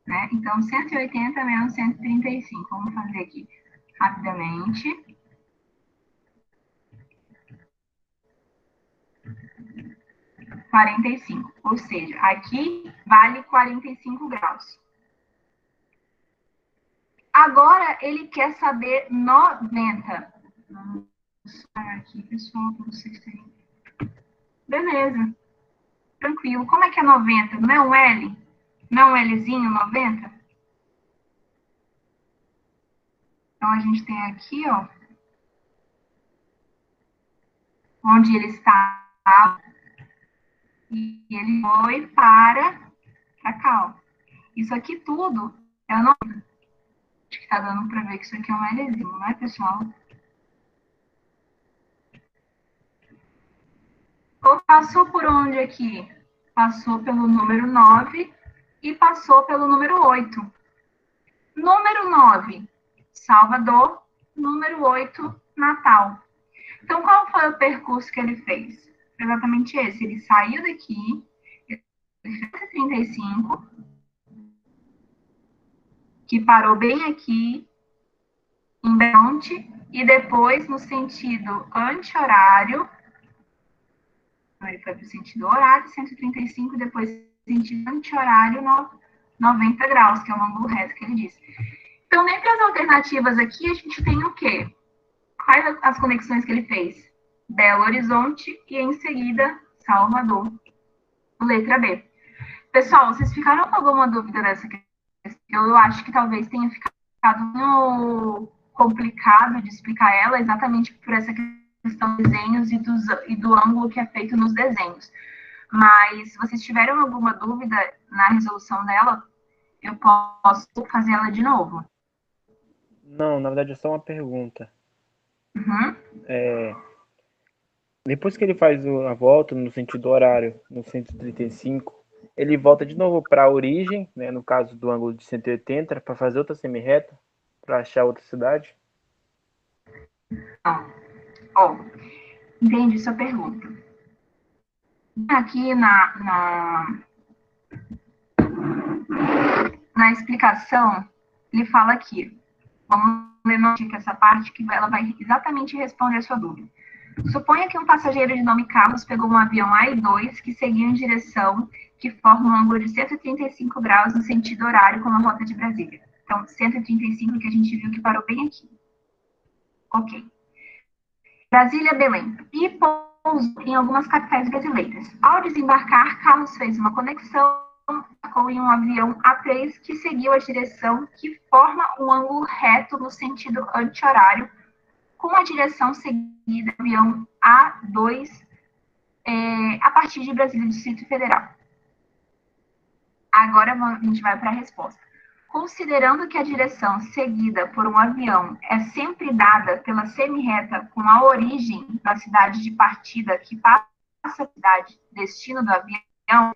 Né? Então, 180 menos 135. Vamos fazer aqui rapidamente. (45). Ou seja, aqui vale 45 graus. Agora, ele quer saber 90. Vamos aqui, pessoal, para vocês terem. Beleza. Tranquilo. Como é que é 90? Não é um L? Não é um Lzinho, 90? Então, a gente tem aqui, ó, onde ele está, e ele foi para cá, ó. Isso aqui tudo é o 90. Acho que tá dando para ver que isso aqui é um Lzinho, não é, pessoal? Ou passou por onde aqui? Passou pelo número 9 e passou pelo número 8. Número 9, Salvador. Número 8, Natal. Então, qual foi o percurso que ele fez? Exatamente esse. Ele saiu daqui, ele fez 35, que parou bem aqui, em Belmonte, e depois, no sentido anti-horário, ele foi para o sentido horário, 135, depois sentido anti-horário, 90 graus, que é o ângulo reto que ele disse. Então, dentre as alternativas aqui, a gente tem o quê? Quais as conexões que ele fez? Belo Horizonte e, em seguida, Salvador. Letra B. Pessoal, vocês ficaram com alguma dúvida dessa questão? Eu acho que talvez tenha ficado complicado de explicar ela, exatamente por essa questão dos desenhos e do ângulo que é feito nos desenhos. Mas se vocês tiverem alguma dúvida na resolução dela, eu posso fazer ela de novo. Não, na verdade é só uma pergunta. Uhum. Depois que ele faz a volta no sentido horário, no 135, ele volta de novo para a origem, né, no caso do ângulo de 180, para fazer outra semi-reta, para achar outra cidade? Não. Ó, entendi sua pergunta. Aqui na explicação, ele fala aqui, vamos ler essa parte que ela vai exatamente responder a sua dúvida. Suponha que um passageiro de nome Carlos pegou um avião AI-2 que seguia em direção que forma um ângulo de 135 graus no sentido horário com a rota de Brasília. Então, 135 que a gente viu que parou bem aqui. Ok. Brasília, Belém. E pousou em algumas capitais brasileiras. Ao desembarcar, Carlos fez uma conexão em um avião A3 que seguiu a direção que forma um ângulo reto no sentido anti-horário com a direção seguida do avião A2 a partir de Brasília, Distrito Federal. Agora a gente vai para a resposta. Considerando que a direção seguida por um avião é sempre dada pela semi-reta com a origem da cidade de partida que passa a cidade destino do avião,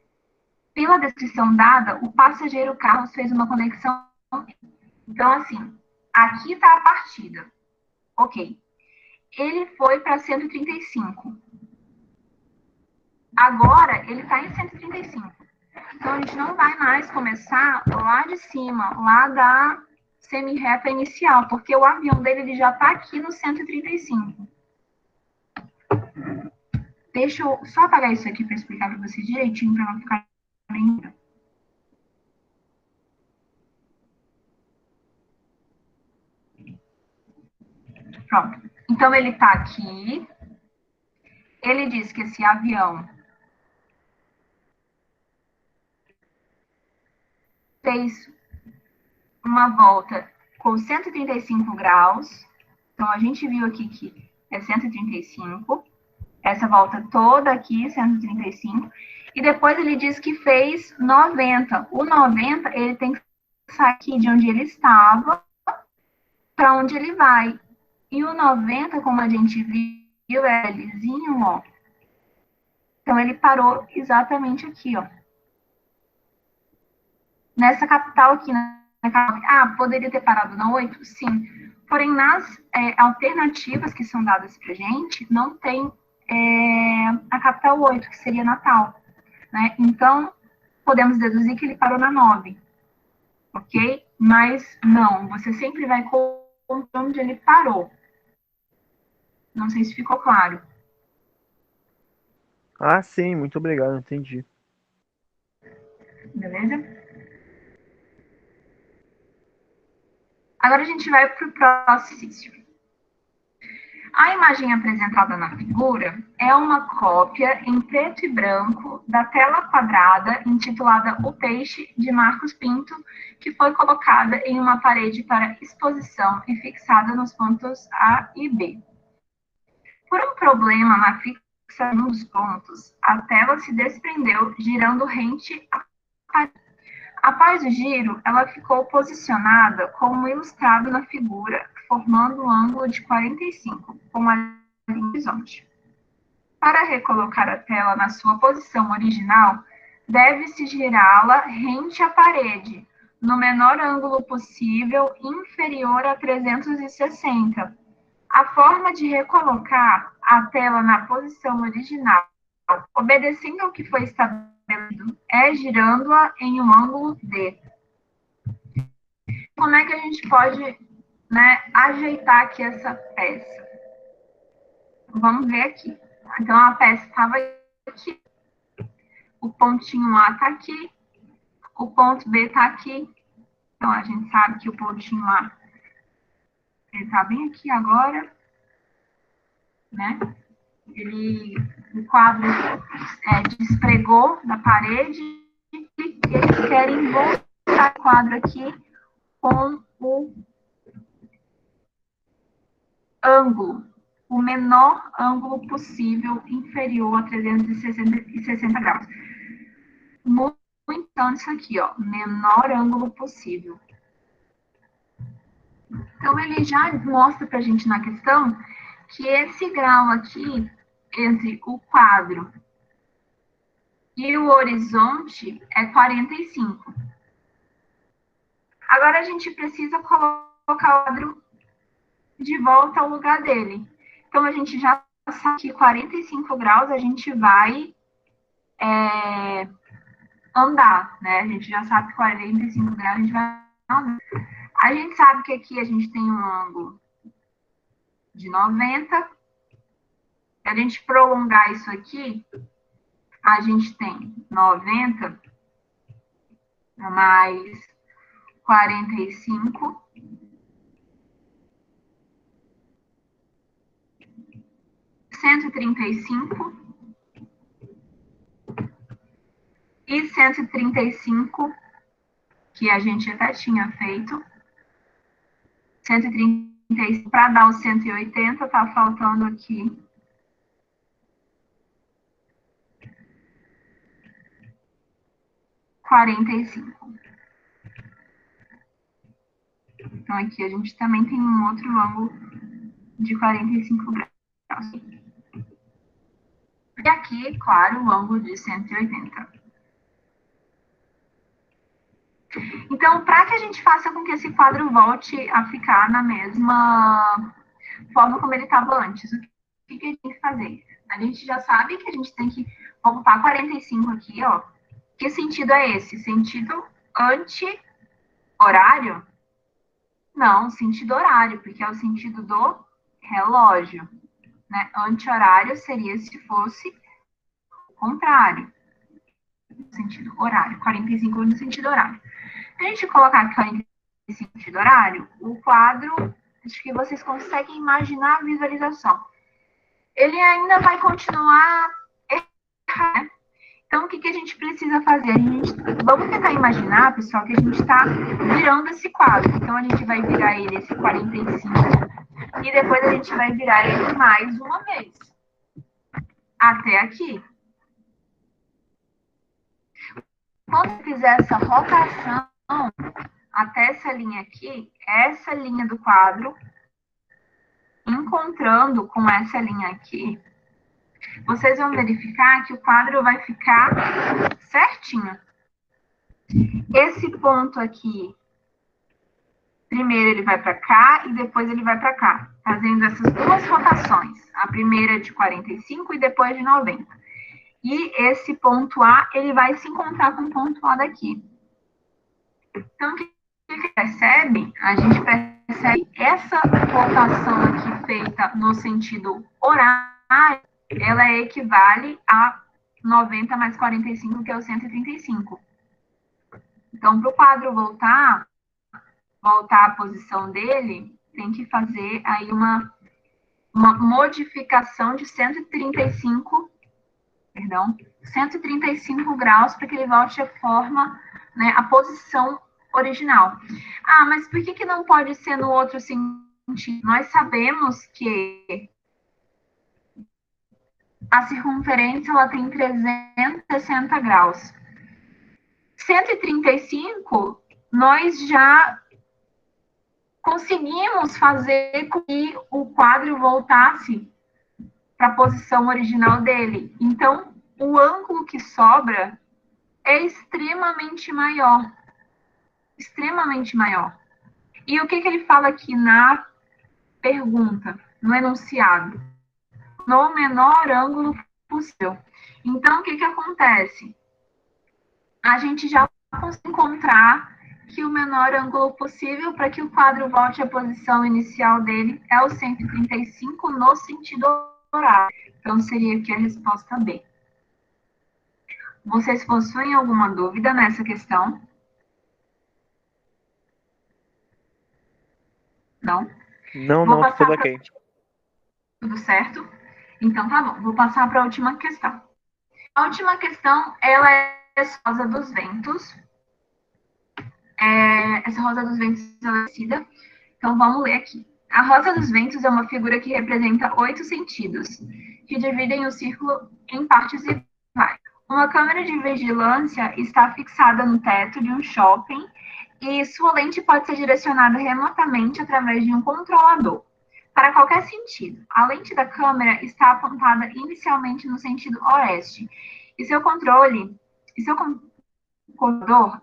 pela descrição dada, o passageiro Carlos fez uma conexão. Então, assim, aqui está a partida. Ok. Ele foi para 135. Agora, ele está em 135. Então, a gente não vai mais começar lá de cima, lá da semi-reta inicial, porque o avião dele ele já está aqui no 135. Deixa eu só apagar isso aqui para explicar para vocês direitinho, para não ficar bem. Pronto. Então, ele está aqui. Ele diz que esse avião fez uma volta com 135 graus. Então, a gente viu aqui que é 135. Essa volta toda aqui, 135. E depois ele diz que fez 90. O 90, ele tem que sair aqui de onde ele estava para onde ele vai. E o 90, como a gente viu, é lisinho, ó. Então, ele parou exatamente aqui, ó. Nessa capital aqui, poderia ter parado na 8? Sim. Porém, nas alternativas que são dadas pra gente, não tem a capital 8, que seria Natal. Né? Então, podemos deduzir que ele parou na 9. Ok? Mas não, você sempre vai contar onde ele parou. Não sei se ficou claro. Ah, sim, muito obrigado, entendi. Beleza? Agora a gente vai para o próximo exercício. A imagem apresentada na figura é uma cópia em preto e branco da tela quadrada intitulada O Peixe, de Marcos Pinto, que foi colocada em uma parede para exposição e fixada nos pontos A e B. Por um problema na fixação dos pontos, a tela se desprendeu, girando rente à parede. Após o giro, ela ficou posicionada como ilustrado na figura, formando um ângulo de 45, com a linha do horizonte. Para recolocar a tela na sua posição original, deve-se girá-la rente à parede, no menor ângulo possível, inferior a 360. A forma de recolocar a tela na posição original, obedecendo ao que foi estabelecido, é girando-a em um ângulo D. Como é que a gente pode, né, ajeitar aqui essa peça? Vamos ver aqui. Então, a peça estava aqui, o pontinho A está aqui, o ponto B está aqui. Então, a gente sabe que o pontinho A está bem aqui agora, né? O quadro despregou da parede e eles querem voltar o quadro aqui com o ângulo o menor ângulo possível inferior a 360 graus. Muito então isso aqui, ó, menor ângulo possível. Então, ele já mostra pra gente na questão que esse grau aqui, entre o quadro e o horizonte, é 45. Agora, a gente precisa colocar o quadro de volta ao lugar dele. Então, a gente já sabe que 45 graus a gente vai andar, né? A gente já sabe que 45 graus a gente vai andar. A gente sabe que aqui a gente tem um ângulo de 90. Se a gente prolongar isso aqui, a gente tem 90 mais 45. 135 e 135, que a gente até tinha feito. 135 para dar os 180, tá faltando aqui 45. Então, aqui a gente também tem um outro ângulo de 45 graus. E aqui, claro, o ângulo de 180. Então, para que a gente faça com que esse quadro volte a ficar na mesma forma como ele estava antes, o que a gente tem que fazer? A gente já sabe que a gente tem que voltar 45 aqui, ó. Que sentido é esse? Sentido anti-horário? Não, sentido horário, porque é o sentido do relógio. Né? Anti-horário seria se fosse o contrário. Sentido horário. 45 no sentido horário. Se a gente colocar aqui 45 no sentido horário, o quadro, acho que vocês conseguem imaginar a visualização. Ele ainda vai continuar errado, né? Então, o que a gente precisa fazer? Vamos tentar imaginar, pessoal, que a gente está virando esse quadro. Então, a gente vai virar ele esse 45 e depois a gente vai virar ele mais uma vez. Até aqui. Quando eu fizer essa rotação até essa linha aqui, essa linha do quadro, encontrando com essa linha aqui, vocês vão verificar que o quadro vai ficar certinho. Esse ponto aqui, primeiro ele vai para cá e depois ele vai para cá, fazendo essas duas rotações. A primeira de 45 e depois de 90. E esse ponto A, ele vai se encontrar com o ponto A daqui. Então, o que a gente percebe? A gente percebe essa rotação aqui feita no sentido horário, ela equivale a 90 mais 45, que é o 135. Então, para o quadro voltar à posição dele, tem que fazer aí uma modificação de 135 graus para que ele volte à forma, né, a posição original. Ah, mas por que não pode ser no outro sentido? Nós sabemos que a circunferência ela tem 360 graus. 135, nós já conseguimos fazer com que o quadro voltasse para a posição original dele. Então, o ângulo que sobra é extremamente maior. Extremamente maior. E o que ele fala aqui na pergunta, no enunciado? No menor ângulo possível. Então, o que acontece? A gente já consegue encontrar que o menor ângulo possível para que o quadro volte à posição inicial dele é o 135 no sentido horário. Então, seria aqui a resposta B. Vocês possuem alguma dúvida nessa questão? Não? Não, tudo ok. Tudo certo? Então, tá bom. Vou passar para a última questão. A última questão, ela é a rosa dos ventos. Essa rosa dos ventos é conhecida. Então, vamos ler aqui. A rosa dos ventos é uma figura que representa 8 sentidos, que dividem o círculo em partes iguais. Uma câmera de vigilância está fixada no teto de um shopping e sua lente pode ser direcionada remotamente através de um controlador para qualquer sentido. A lente da câmera está apontada inicialmente no sentido oeste e seu controlador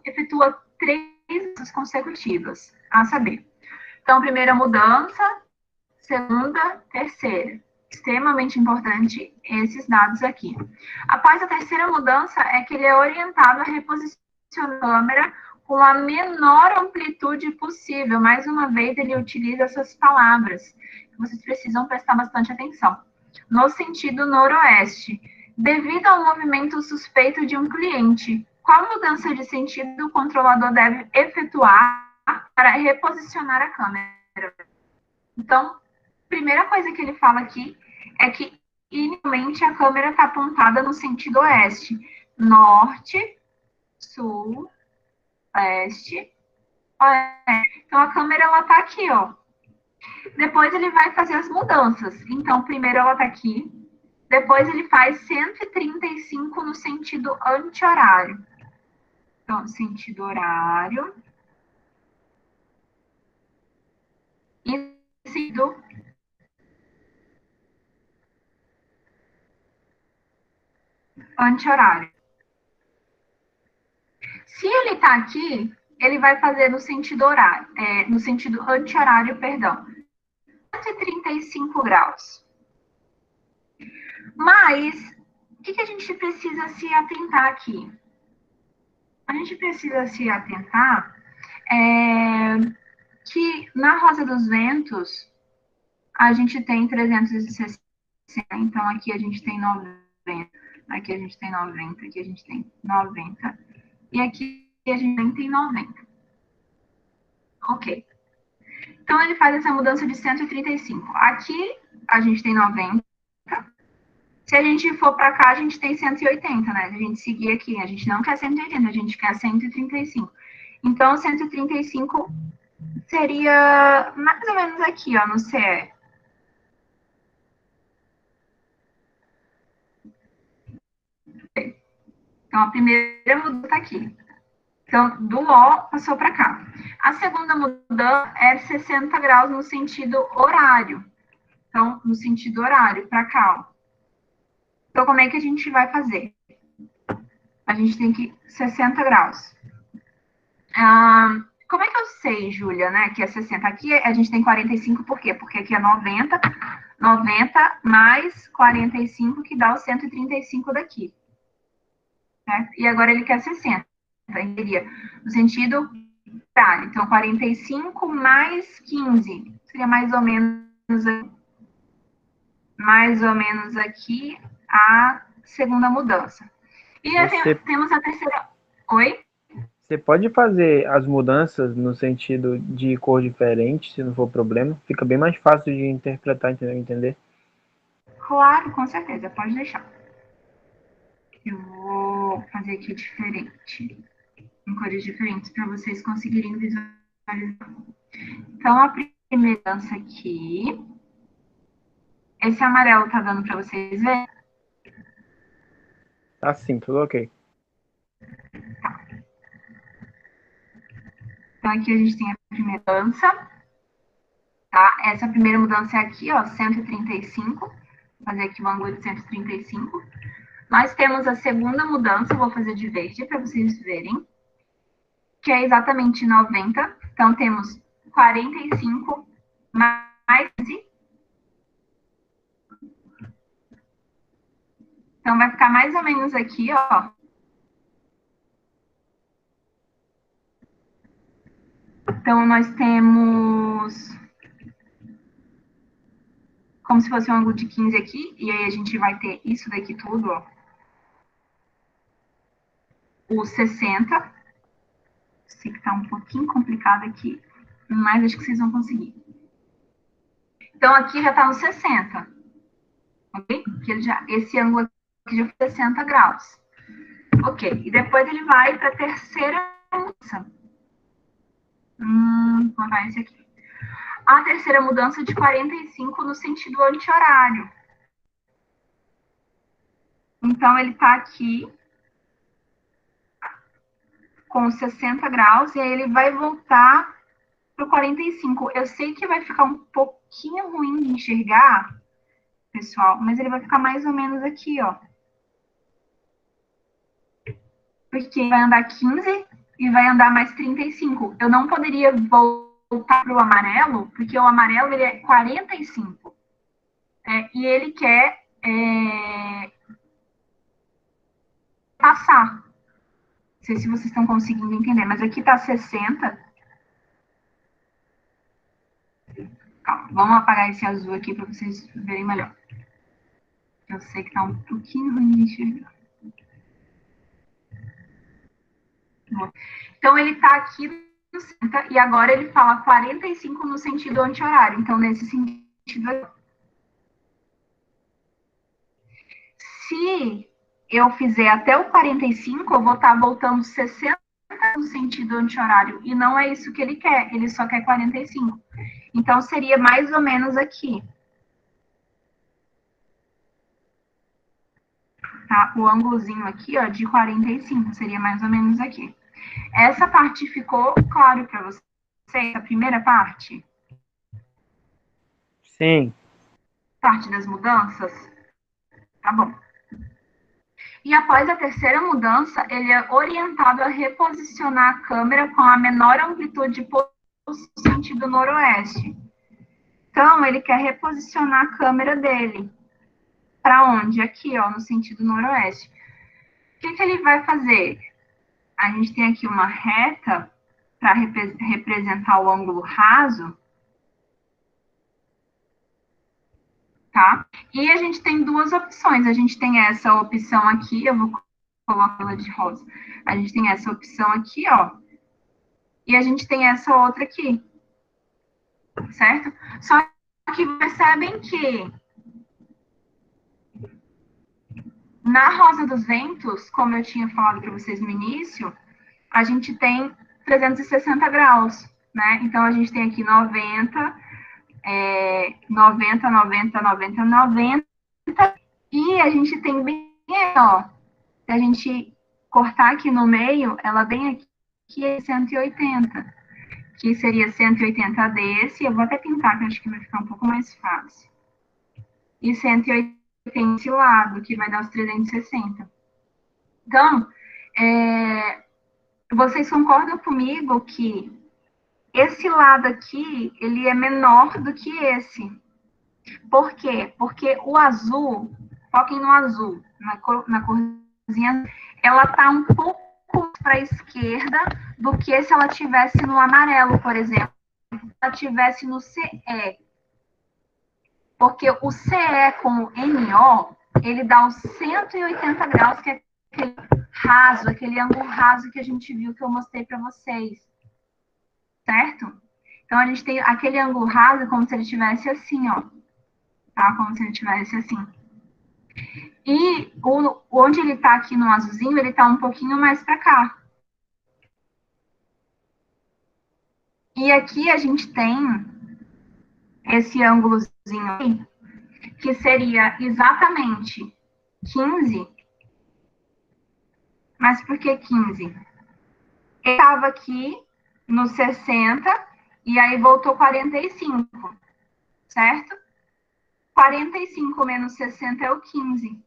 efetua 3 mudanças consecutivas, a saber. Então, primeira mudança, segunda, terceira. Extremamente importante esses dados aqui. Após a terceira mudança, é que ele é orientado a reposicionar a câmera com a menor amplitude possível. Mais uma vez, ele utiliza essas palavras, que vocês precisam prestar bastante atenção. No sentido noroeste, devido ao movimento suspeito de um cliente, qual mudança de sentido o controlador deve efetuar para reposicionar a câmera? Então, primeira coisa que ele fala aqui é que, inicialmente, a câmera está apontada no sentido oeste. Norte, sul, leste, oeste. Então, a câmera, ela está aqui, ó. Depois, ele vai fazer as mudanças. Então, primeiro ela está aqui. Depois, ele faz 135 no sentido anti-horário. Então, sentido horário. E sentido anti-horário. Se ele está aqui, ele vai fazer no sentido horário, no sentido anti-horário, perdão, 135 graus. Mas, o que a gente precisa se atentar aqui? A gente precisa se atentar que na Rosa dos Ventos, a gente tem 360, então aqui a gente tem 90, aqui a gente tem 90, aqui a gente tem 90, e aqui a gente tem 90. Ok. Então, ele faz essa mudança de 135. Aqui, a gente tem 90. Se a gente for para cá, a gente tem 180, né? A gente seguir aqui, a gente não quer 180, a gente quer 135. Então, 135 seria mais ou menos aqui, ó, no CE. Então, a primeira mudança tá aqui. Então, do O passou para cá. A segunda mudança é 60 graus no sentido horário. Então, no sentido horário, para cá, ó. Então, como é que a gente vai fazer? A gente tem que 60 graus. Como é que eu sei, Júlia, né, que é 60? Aqui a gente tem 45, por quê? Porque aqui é 90, 90 mais 45, que dá o 135 daqui. Certo? E agora ele quer 60. Então, seria no sentido horário. Então, 45 mais 15. Seria mais ou menos aqui a segunda mudança. E temos a terceira. Oi? Você pode fazer as mudanças no sentido de cor diferente, se não for problema. Fica bem mais fácil de interpretar, entender. Claro, com certeza. Pode deixar. Eu vou fazer aqui diferente. Em cores diferentes, para vocês conseguirem visualizar. Então, a primeira mudança aqui. Esse amarelo tá dando para vocês verem? Tá sim, tudo ok. Tá. Então, aqui a gente tem a primeira mudança. Tá? Essa primeira mudança é aqui, ó, 135. Vou fazer aqui um ângulo de 135. Nós temos a segunda mudança, vou fazer de verde para vocês verem, que é exatamente 90. Então, temos 45 mais 15. Então, vai ficar mais ou menos aqui, ó. Então, nós temos como se fosse um ângulo de 15 aqui, e aí a gente vai ter isso daqui tudo, ó. O 60. Sei que tá um pouquinho complicado aqui, mas acho que vocês vão conseguir. Então, aqui já tá no 60. Ok? Esse ângulo aqui já foi 60 graus. Ok. E depois ele vai para a terceira mudança. Vou botar esse aqui. a terceira mudança de 45 no sentido anti-horário. Então, ele está aqui com 60 graus, e aí ele vai voltar para o 45. Eu sei que vai ficar um pouquinho ruim de enxergar, pessoal, mas ele vai ficar mais ou menos aqui, ó. Porque vai andar 15 e vai andar mais 35. Eu não poderia voltar para o amarelo, porque o amarelo ele é 45. E ele quer passar. Não sei se vocês estão conseguindo entender, mas aqui está 60. Calma, vamos apagar esse azul aqui para vocês verem melhor. Eu sei que está um pouquinho ruim de enxergar. Então, ele está aqui no 60, e agora ele fala 45 no sentido anti-horário. Então, nesse sentido, se eu fizer até o 45, eu vou estar voltando 60 no sentido anti-horário. E não é isso que ele quer, ele só quer 45. Então, seria mais ou menos aqui. Tá? O ângulozinho aqui, ó, de 45, seria mais ou menos aqui. Essa parte ficou claro para você? A primeira parte? Sim. Parte das mudanças? Tá bom. E após a terceira mudança, ele é orientado a reposicionar a câmera com a menor amplitude no sentido noroeste. Então, ele quer reposicionar a câmera dele. Para onde? Aqui, ó, no sentido noroeste. O que ele vai fazer? A gente tem aqui uma reta para representar o ângulo raso. Tá? E a gente tem duas opções. A gente tem essa opção aqui, eu vou colocar ela de rosa. A gente tem essa opção aqui, ó. E a gente tem essa outra aqui. Certo? Só que percebem que na Rosa dos Ventos, como eu tinha falado para vocês no início, a gente tem 360 graus, né? Então, a gente tem aqui 90, 90, 90, 90, 90. E a gente tem bem, ó, se a gente cortar aqui no meio, ela vem aqui é 180, que seria 180 desse, eu vou até pintar, que eu acho que vai ficar um pouco mais fácil. E 180 esse lado, que vai dar os 360. Então, vocês concordam comigo que esse lado aqui, ele é menor do que esse? Por quê? Porque o azul, foquem no azul, na corzinha, ela tá um pouco para a esquerda do que se ela tivesse no amarelo, por exemplo. Se ela tivesse no CE. Porque o CE com o NO, ele dá os 180 graus, que é aquele raso, aquele ângulo raso que a gente viu, que eu mostrei para vocês. Certo? Então, a gente tem aquele ângulo raso como se ele tivesse assim, ó. Tá? Como se ele tivesse assim. E onde ele tá aqui no azulzinho, ele tá um pouquinho mais para cá. E aqui a gente tem esse ângulozinho aí, que seria exatamente 15. Mas por que 15? Ele estava aqui no 60 e aí voltou 45, certo? 45 menos 60 é o 15.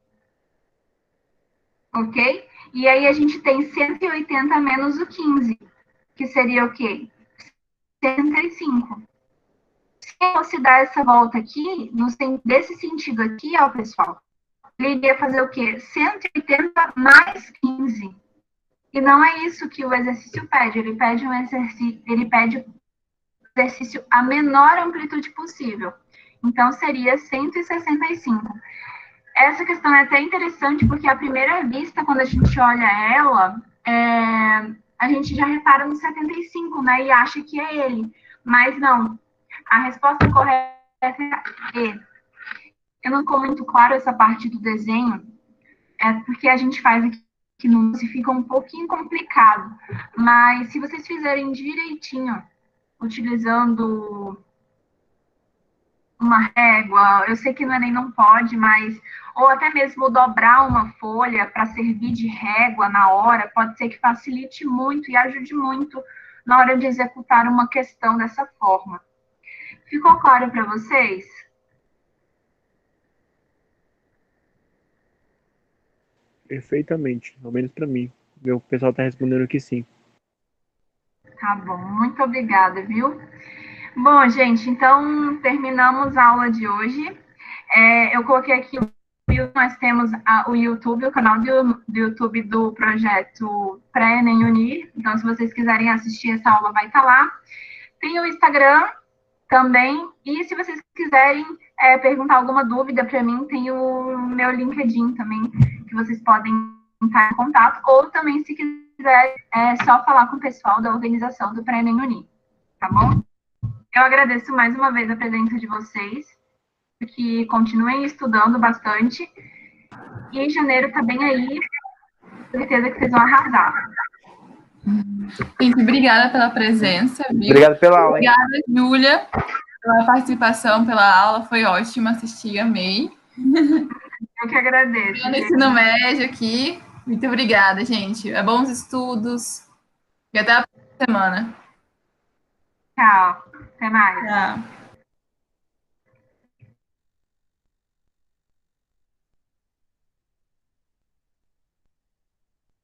Ok? E aí a gente tem 180 menos o 15, que seria o quê? 75. Se eu fosse dar essa volta aqui, desse sentido aqui, ó, pessoal, ele iria fazer o quê? 180 mais 15. E não é isso que o exercício pede. Ele pede um exercício a menor amplitude possível. Então, seria 165. Essa questão é até interessante, porque à primeira vista, quando a gente olha ela, a gente já repara no 75, né? E acha que é ele. Mas não. A resposta correta é E. Eu não ficou muito claro essa parte do desenho, porque a gente faz aqui que não se fica um pouquinho complicado. Mas se vocês fizerem direitinho, utilizando uma régua, eu sei que no Enem não pode, mas ou até mesmo dobrar uma folha para servir de régua na hora, pode ser que facilite muito e ajude muito na hora de executar uma questão dessa forma. Ficou claro para vocês? Perfeitamente, ao menos para mim. Meu pessoal está respondendo que sim. Tá bom, muito obrigada, viu? Bom, gente, então terminamos a aula de hoje. Eu coloquei aqui, nós temos o YouTube, o canal do YouTube do projeto Pré-ENEM Unir. Então, se vocês quiserem assistir essa aula, vai estar lá. Tem o Instagram também. E se vocês quiserem perguntar alguma dúvida para mim, tem o meu LinkedIn também, que vocês podem entrar em contato. Ou também, se quiser, só falar com o pessoal da organização do Pré-ENEM Unir. Tá bom? Eu agradeço mais uma vez a presença de vocês, que continuem estudando bastante. E em janeiro tá bem aí, tenho certeza que vocês vão arrasar. Gente, obrigada pela presença, viu? Obrigado pela aula, hein? Obrigada, Júlia, pela participação, pela aula. Foi ótimo assistir, amei. Eu que agradeço. No ensino médio aqui. Muito obrigada, gente. Bons estudos. E até a próxima semana. Tchau. Até mais. Tchau.